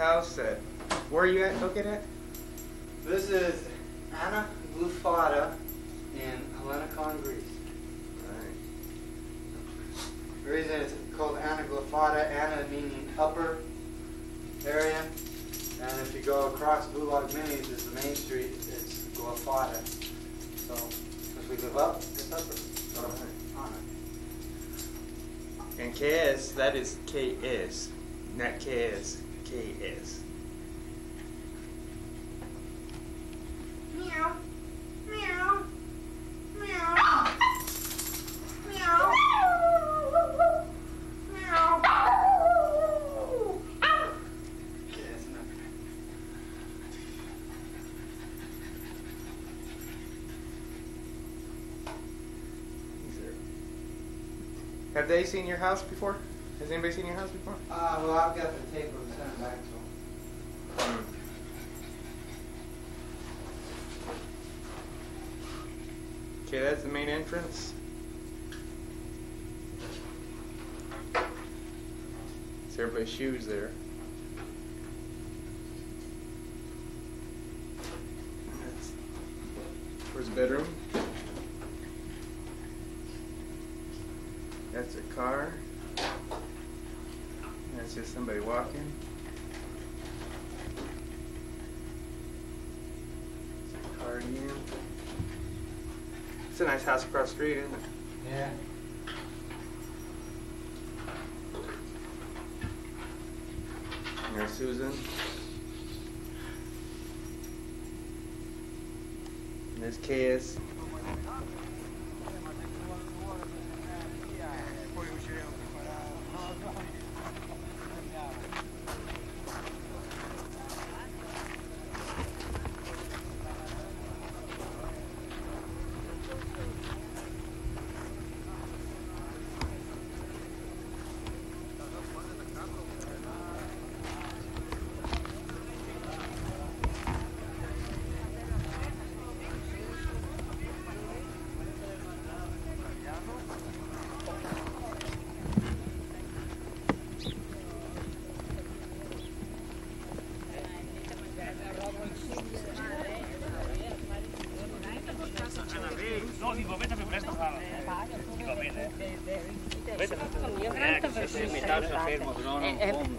house at, where are you at located at? This is Anna Glufata in Hellenicon, Greece. Alright. The reason it's called Anna Glufata, Anna meaning upper area, and if you go across Gulag Minis is the main street, it's Glufata. So, as we live up, it's upper. So, Anna. And KS, that is KS, not KS, KS. Meow. Meow. Meow. Meow. Meow. Have they seen your house before? Has anybody seen your house before? Well, I've got the tape of sent back to them. Okay, that's the main entrance. It's everybody's shoes there. That's where's the bedroom? That's a car. That's just somebody walking. It's a car again. It's a nice house across the street, isn't it? Yeah. And there's Susan. And there's KS.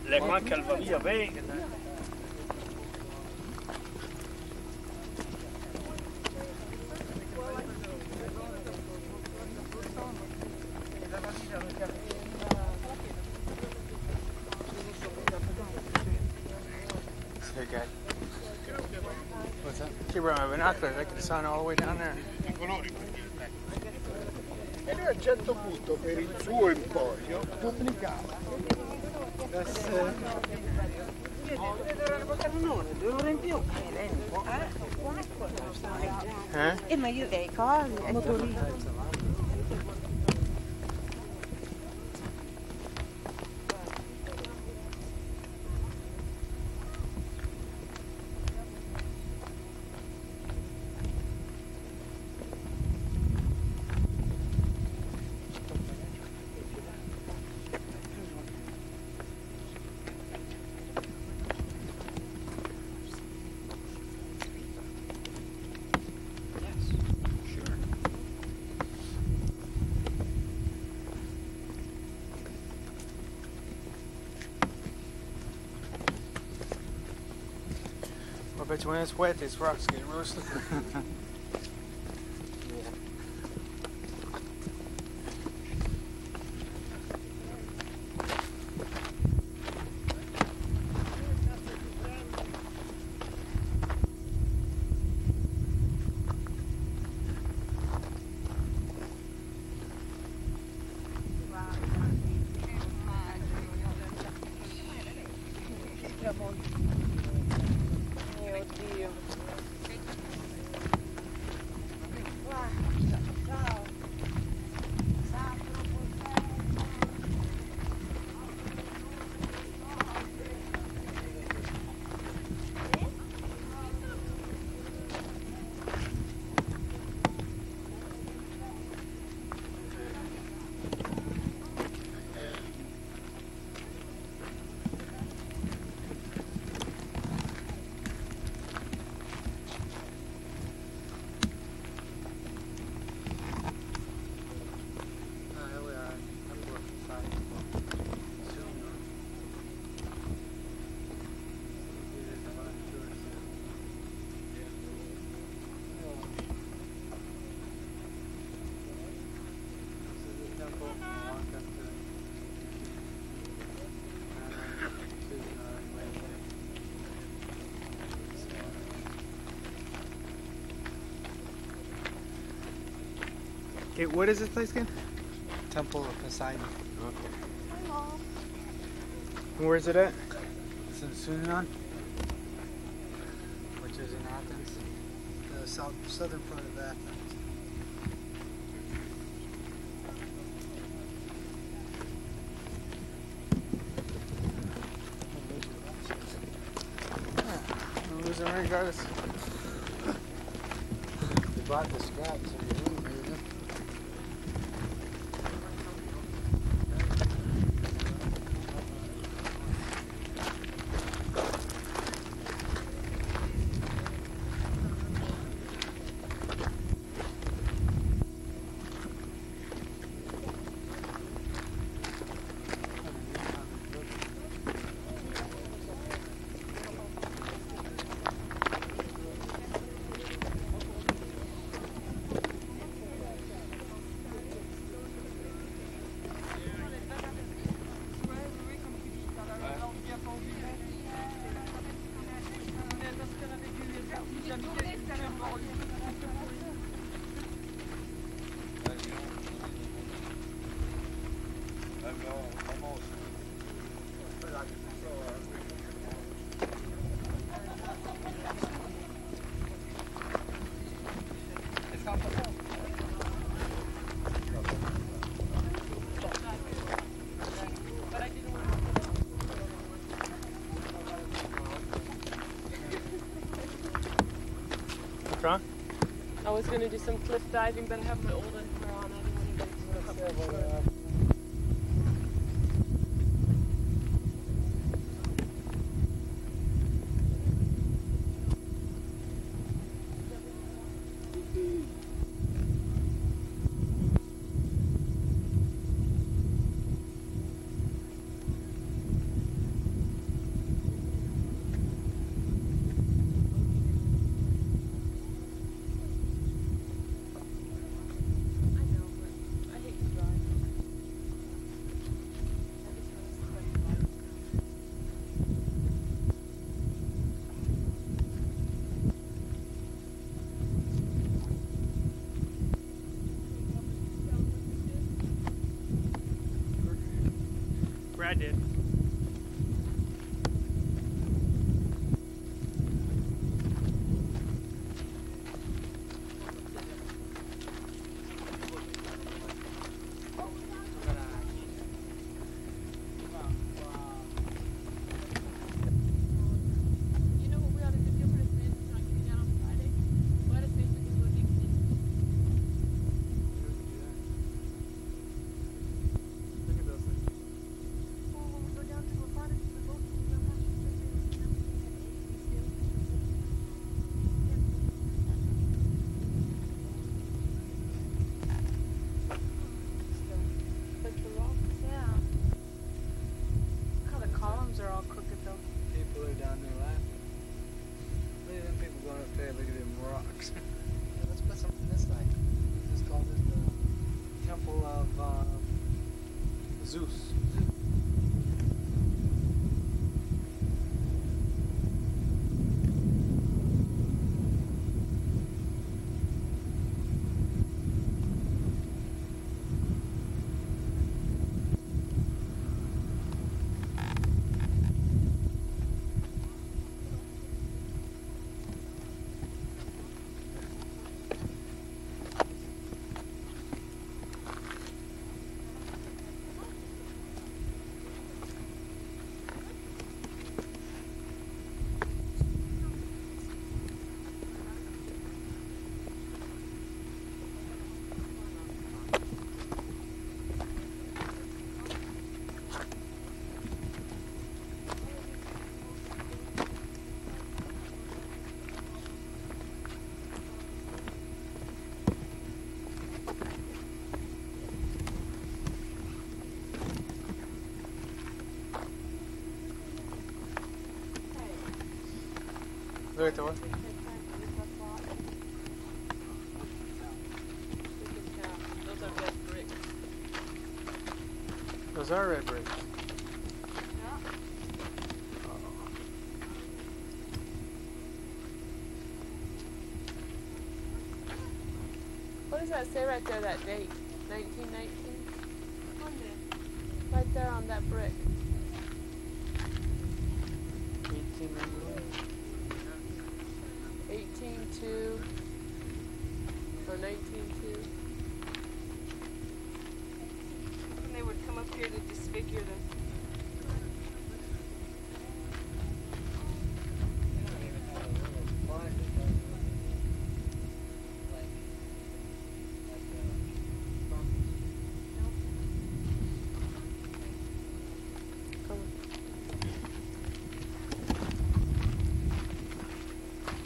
Le manca il via, vedi? Hey, guy. What's that? Keep around my binoculars. I can sun all the way down there. E lui a un certo punto per il suo emporio pubblicava. Un'ora in più. Ma io motorino. I bet you when it's wet, these rocks get real slippery. temple. Walk up to Okay, what is this place again? Temple of Poseidon. Okay. Hello. Where is it at? It's in Sunan, which is in Athens, the southern part of Athens. I'm losing regardless. You brought the scraps, so you wouldn't lose them. What's wrong? I was going to do some cliff diving, but I have my old underwear on. I didn't want to get Brad did. Are all crooked though. People are down there laughing. Look at them people going up there, look at them rocks. Let's put something this night. Let's call this the Temple of Zeus. Look at the one. Those are red bricks. those are red bricks. What does that say right there, that date? 1919? Right there on that brick. 18-2 or 19-2. And they would come up here to disfigure them.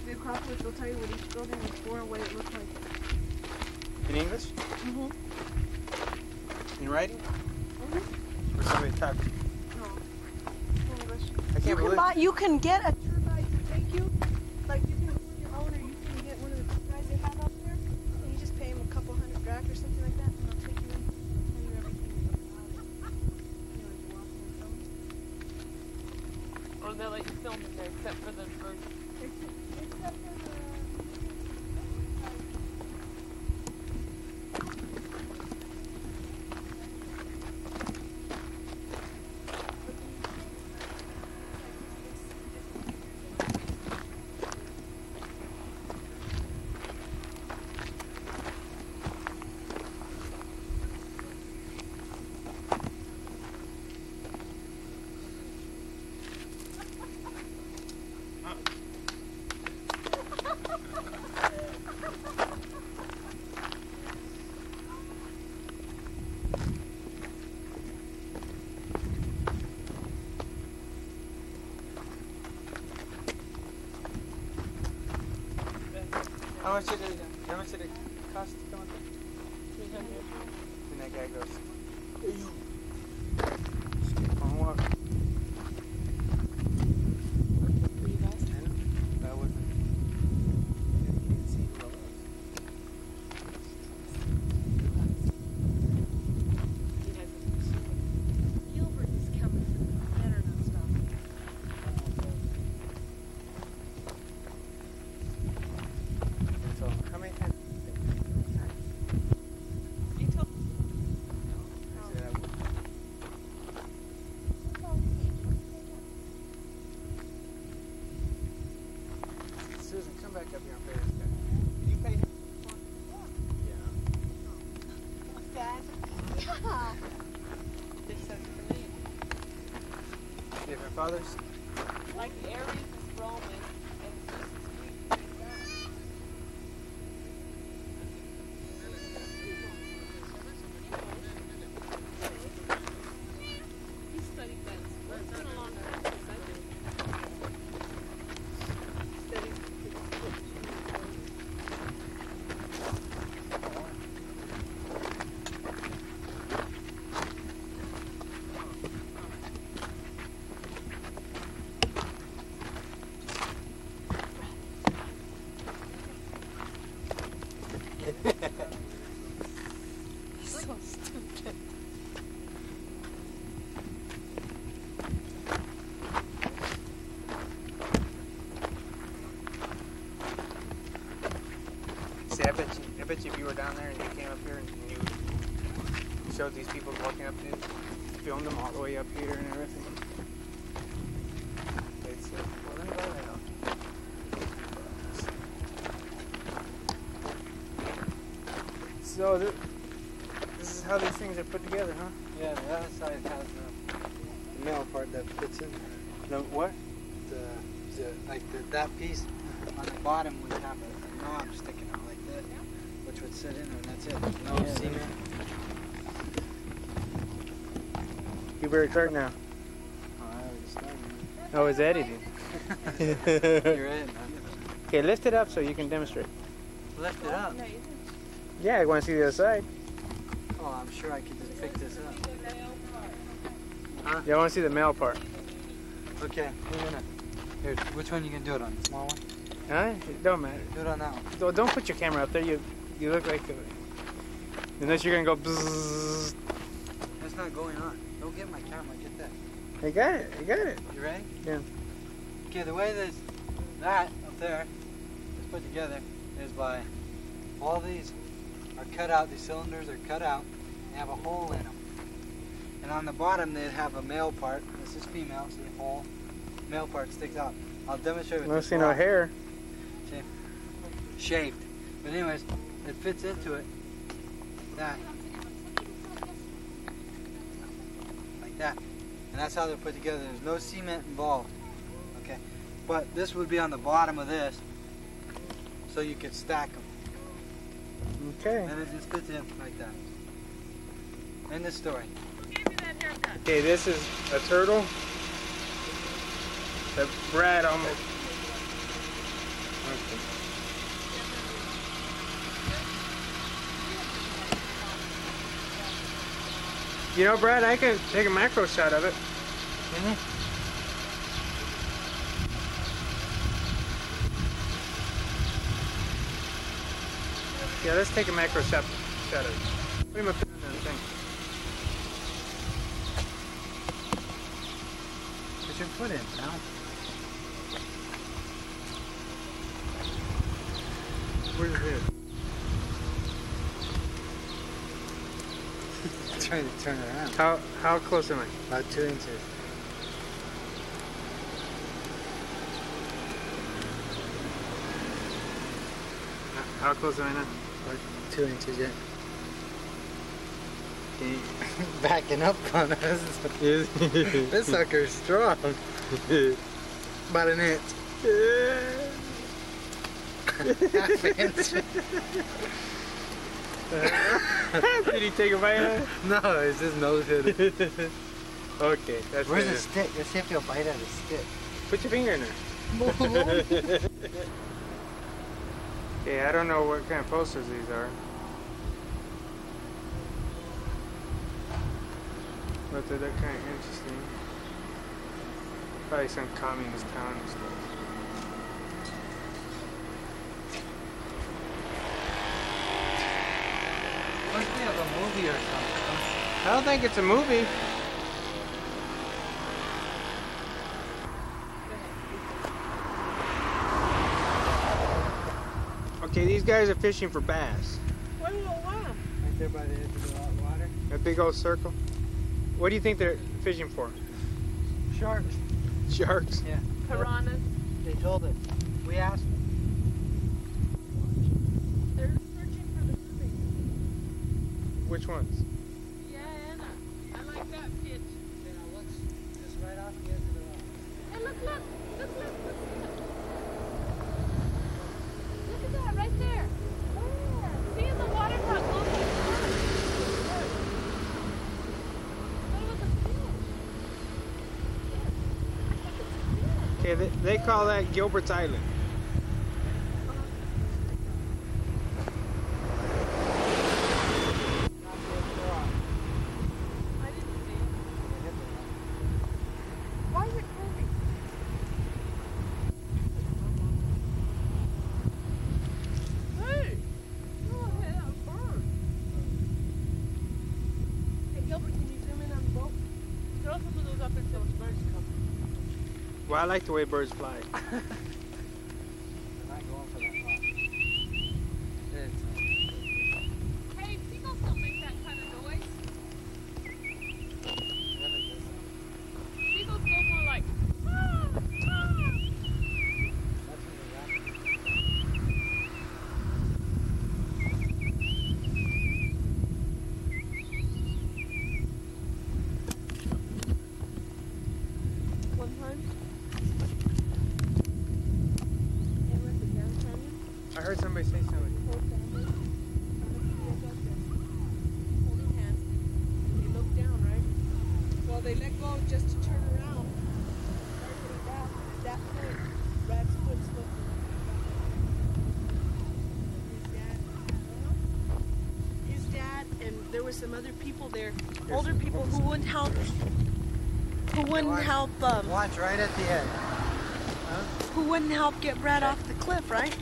The Acropolis will tell you what each building was for and what it looked like. In English? Mm-hmm. In writing? Mm-hmm. Or somebody typing? No. English. I can't believe You can get a tour guide to take you. Like you can go on your own, or you can get one of the guys they have out there. And you just pay them a couple $100 or something like that, and they'll take you in. Tell you everything about it. You know, you walk in and film. Or they'll let you film in there, except for the bird. Except for the. How much did it cost to come up there? 300. And that guy goes, hey, you. Just keep on walking. That wasn't. You can't see who it was. Gilbert is coming. Better not stop. So, how many times? You told I said I would. Susan, come back up here and pay this guy. Did you pay him? Yeah. Dad? Yeah. Different fathers? Like Aries is Roman and Jesus is Greek. He studied that. Well, it's been a long time since I did. Studied. So stupid. See, I bet you if you were down there and you came up here and you showed these people walking up to you, filmed them all the way up here and everything. They'd say, well, let me buy that on. So this is how these things are put together, huh? Yeah, the other side has the metal part that fits in there. The what? That piece on the bottom would have a knob sticking out like that, which would sit in there, and that's it. No cement. You better start now. Oh, I already started. Oh, it's editing. You're in, huh? Okay, lift it up so you can demonstrate. Lift it up. Yeah, I want to see the other side. Oh, I'm sure I could just pick this up. Huh? Yeah, I want to see the male part. Okay, wait a minute. Here, which one you can do it on? The small one? Huh? It don't matter. Do it on that one. Don't put your camera up there. You look like unless you're gonna go bzzz. That's not going on. Go get my camera. Get that. I got it. I got it. You ready? Yeah. Okay, the way that up there is put together is by all these are cut out. These cylinders are cut out. They have a hole in them. And on the bottom they have a male part. This is female, see the hole. Male part sticks out. I'll demonstrate with I don't this see no rock. hair. See? Shaved. But anyways, it fits into it. That. Like that. And that's how they're put together. There's no cement involved. Okay. But this would be on the bottom of this. So you could stack them. Okay. And it just fits in like that. End the story. Okay, this is a turtle that Brad almost. Okay. You know, Brad, I can take a macro shot of it. Yeah, let's take a macro shot of it. Put him up there on the thing. Put your foot in, pal. Where's it? Trying to turn it around. How close am I? About 2 inches. How close am I now? About 2 inches yet. Okay. Backing up on us. This sucker's strong. About an inch. Half inch. Did he take a bite out of it? No, it's just nose hit. Okay, that's Where's better. the stick? Let's see if you'll bite at the stick. Put your finger in there. Okay, I don't know what kind of posters these are. But they're kind of interesting. Probably some communist town and stuff. Must be of a movie or something. I don't think it's a movie. Okay, these guys are fishing for bass. Right there by the edge of the water. That big old circle. What do you think they're fishing for? Sharks. Sharks? Yeah. Piranhas. They told us. We asked them. They're searching for the movie. Which ones? Yeah, Anna. I like that pitch. Okay, now looks just right off the edge of the water. Hey, look. Look at that right there. See in the water pot. Okay, they call that Gilbert's Island. Why is it curving? Hey! Go ahead, I'm burned. Hey, Gilbert, can you zoom in on the boat? Throw some of those up until the birds come. Well, I like the way birds fly. I'm not going for that rock. Hey, seagulls don't make that kind of noise. Seagulls go more like, one time. I heard somebody say something. Holding hands. They look down, right? Well, they let go just to turn around. At that point, Brad's foot's looking. His dad, and there were some other people there, older people who wouldn't help. Watch right at the edge. Who wouldn't help get Brad off the cliff, right?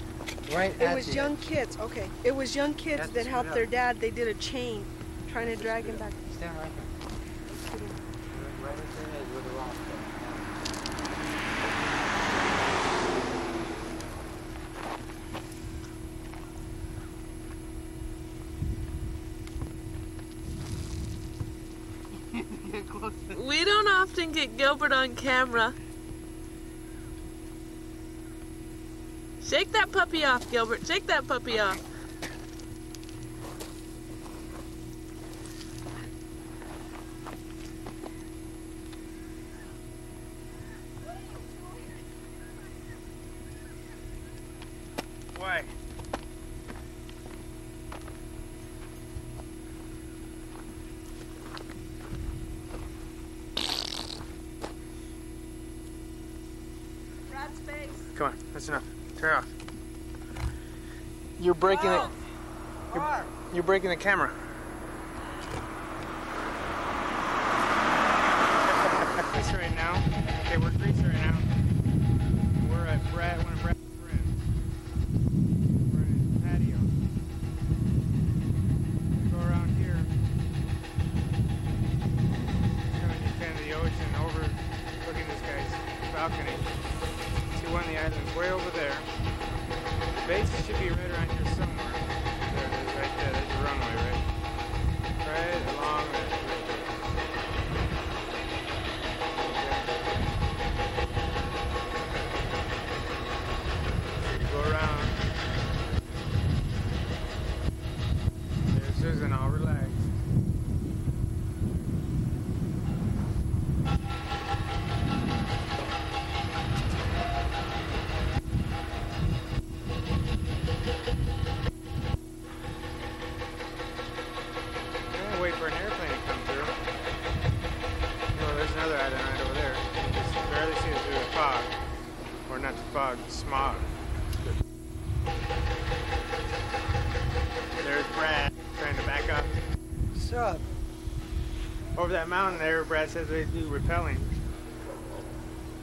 Right It at was the young edge. kids. Okay, it was young kids That's that helped screwed their up. dad. They did a chain, trying to drag him back. Stand right there. right at the edge with the rock We don't often get Gilbert on camera. Shake that puppy off, Gilbert. Shake that puppy off. Why? Rat's face. Come on, that's enough. Turn it off. You're breaking it. You're breaking the camera. Greece right now. Okay, we're Greece right now. We're at one of Brad's friends. We're in his patio. We go around here. Showing you kind of the ocean overlooking this guy's balcony. See one of the islands way over there. The base should be right around here somewhere. There it is, right there. There's the runway, right? Right along there. So you go around. There's Susan, all relaxed. Wait for an airplane to come through. Oh, there's another island right over there. You can just barely see it through the fog. Or not the fog, the smog. There's Brad trying to back up. What's up? Over that mountain there, Brad says they do rappelling.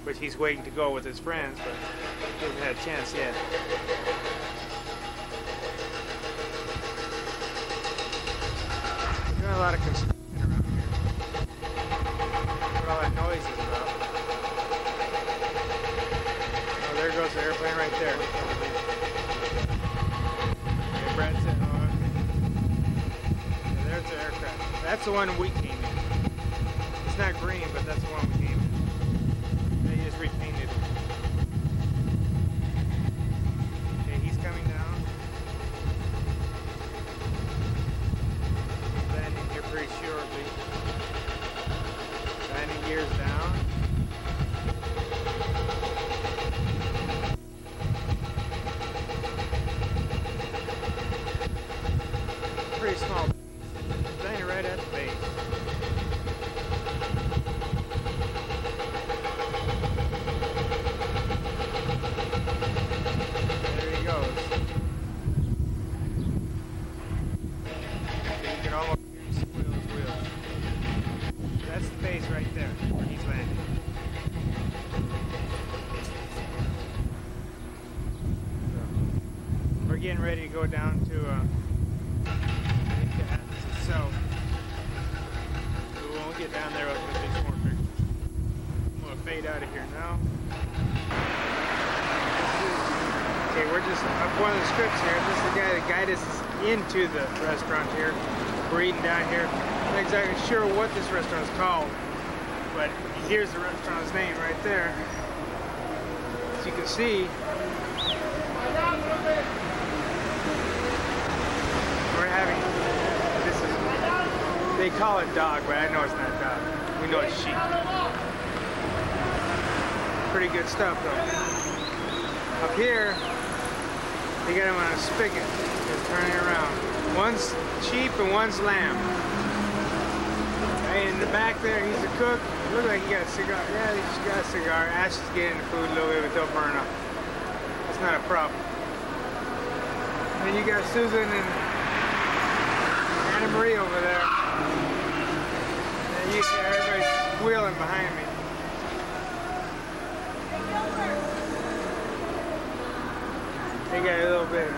Which he's waiting to go with his friends, but he hasn't had a chance yet. Doing a lot of construction around here. What all that noise is about. Oh, there goes the airplane right there. Okay, Brad said, oh, okay. Yeah, there's the aircraft. That's the one we came in. It's not green, but that's the one we came in. They just repainted it. Okay, he's coming down. Landing here pretty shortly. Landing gears down. Pretty small. Landing right at the base. There he goes. You can almost squeal his wheels. That's the base right there where he's landing. So, we're getting ready to go down to Athens itself. So we won't get down there with this more pictures. I'm going to fade out of here now. Okay, we're just up one of the strips here. This is the guy that guided us into the restaurant here. We're eating down here. I'm not exactly sure what this restaurant is called, but here's the restaurant's name right there. As you can see, we're having, this is, they call it dog, but I know it's not dog. We know it's sheep. Pretty good stuff though. Up here, they got him on a spigot, just turning around. One's sheep and one's lamb. Hey, in the back there, he's a cook. Look like he got a cigar. Yeah, he's got a cigar. Ash is getting the food a little bit, but they'll burn up. It's not a problem. Then you got Susan and Anna Marie over there. And you see everybody's squealing behind me. They got a little bit.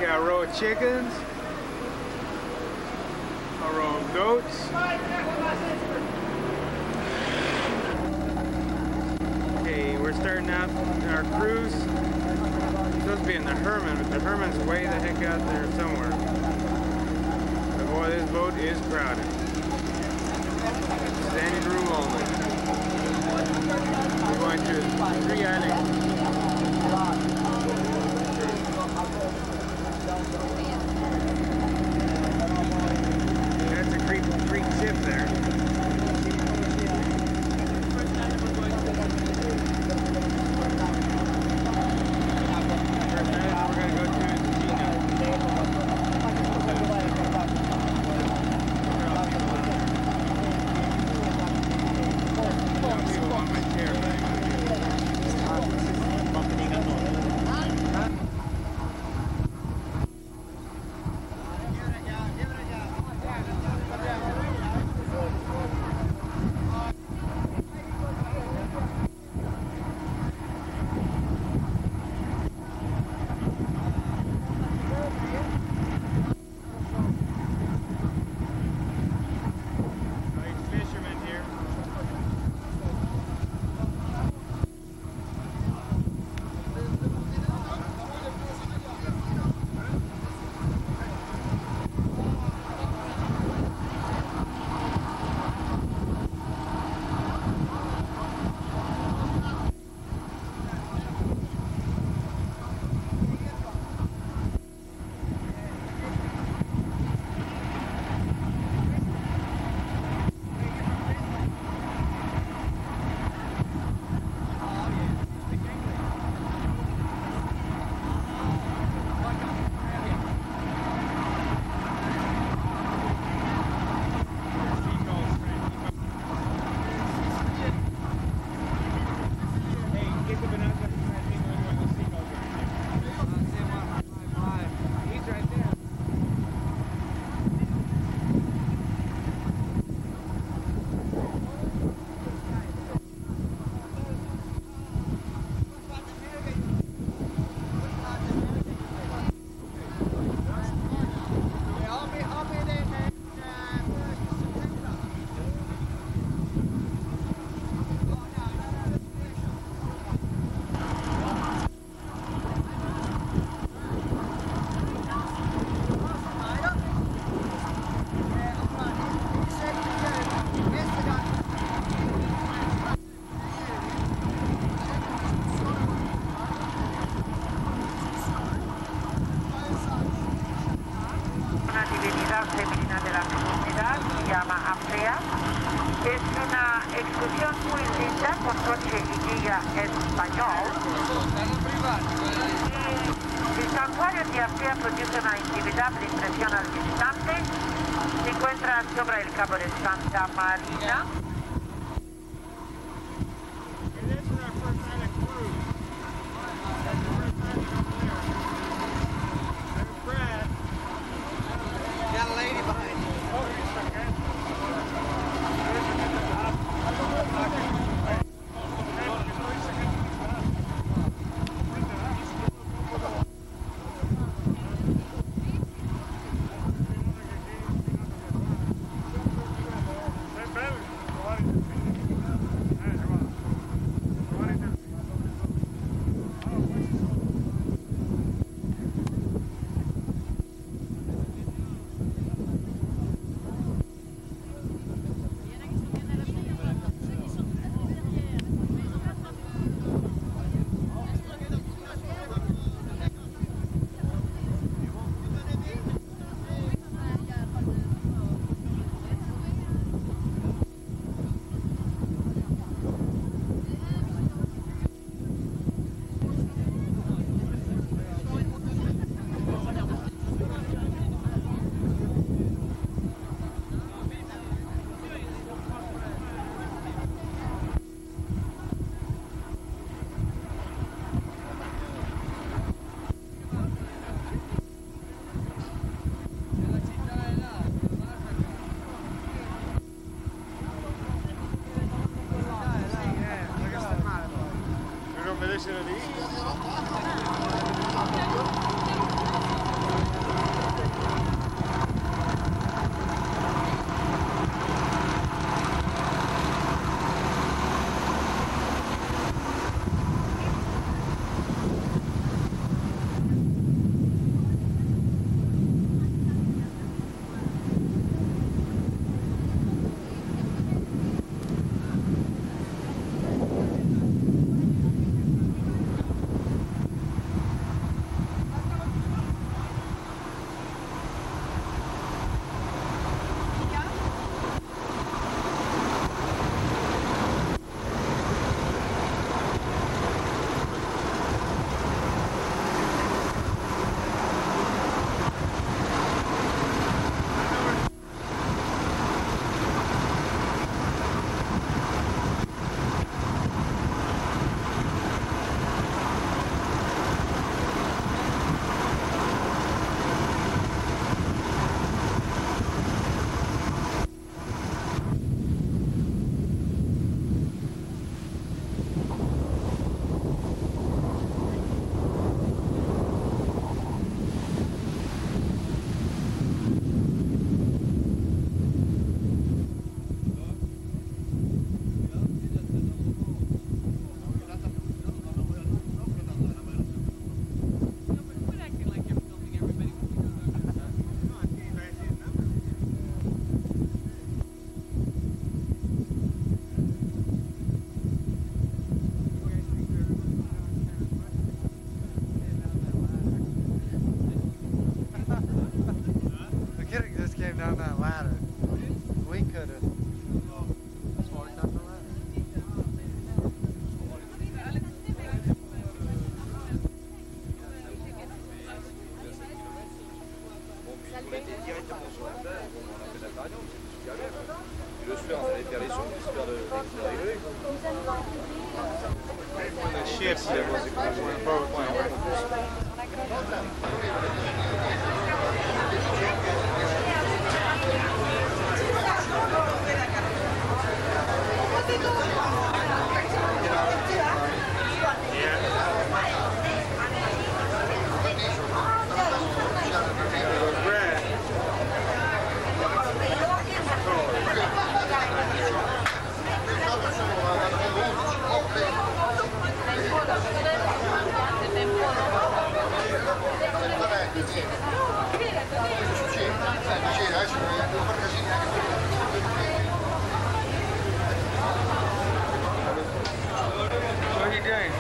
Got a row of chickens, a row of goats, Okay, we're starting out our cruise. It's supposed to be in the Herman, but the Herman's way the heck out there somewhere. But boy, this boat is crowded. Standing room only. We're going to 3 islands. That's a Greek ship there. Femenina de la comunidad, se llama Amplia. Es una excursión muy linda con coche y guía español. Y el santuario de Amplia produce una intimidable impresión al visitante. Se encuentra sobre el cabo de Santa Marina. came down that ladder. We could have walked up the ladder. The ship that was a boat. What are you doing?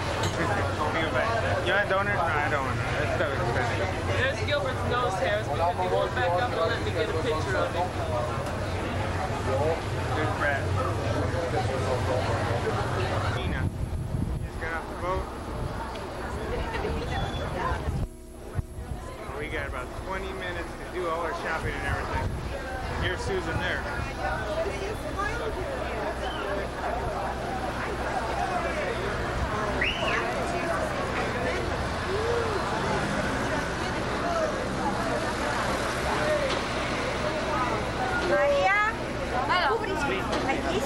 You want a donut? No, I don't want it. That's so expensive. There's Gilbert's nose hairs because he won't back up and let me get a picture of him. There's Brad. Nina, just got off the boat. We got about 20 minutes to do all our shopping and everything. Here's Susan there. María, aquí.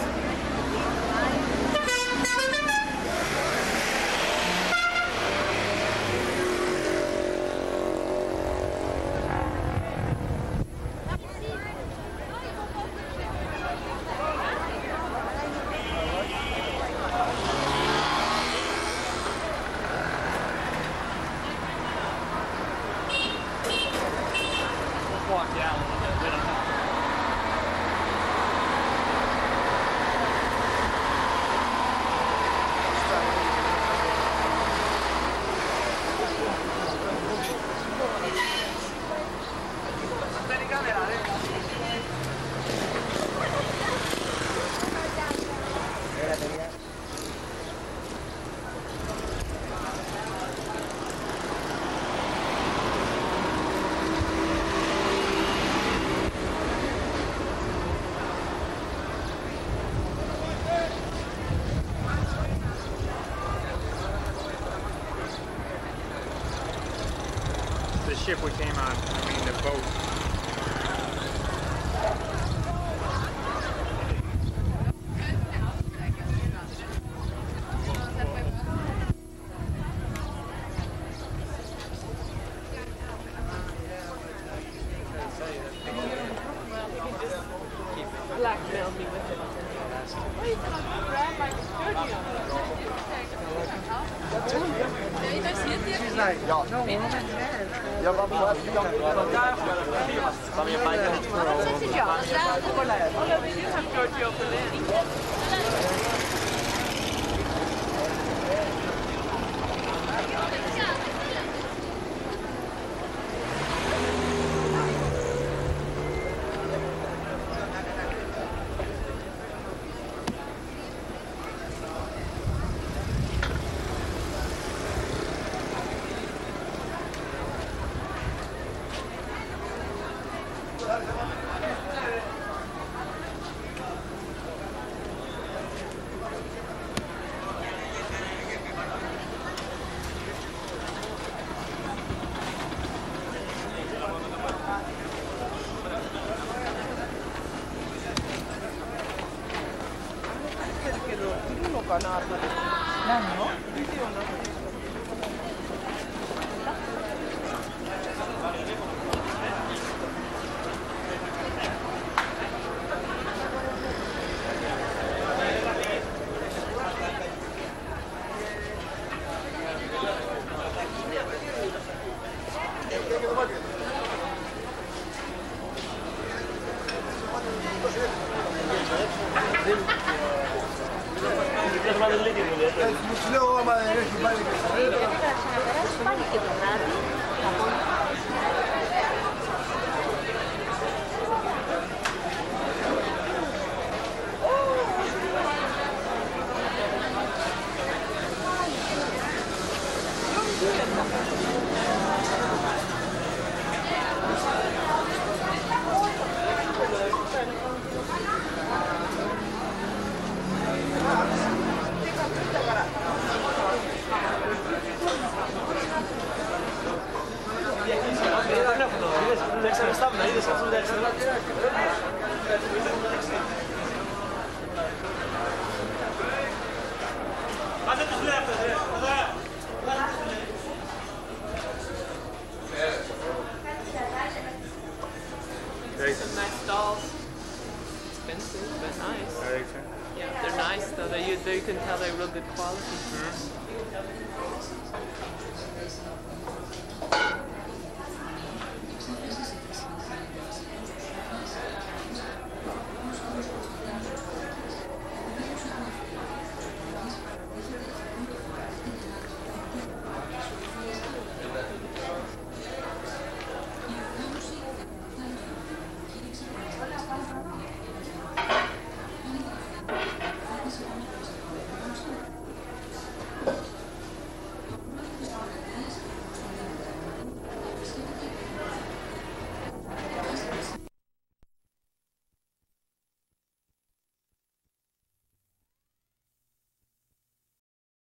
Walk down a little bit. We don't have to. The ship we came on, I mean the boat. Blackmail me with it. Wait, I'll grab my studio. She's like, no woman Although they do have Giorgio Berlin. Some nice dolls. Expensive, but nice. Yeah, they're nice though. You can tell they're real good quality.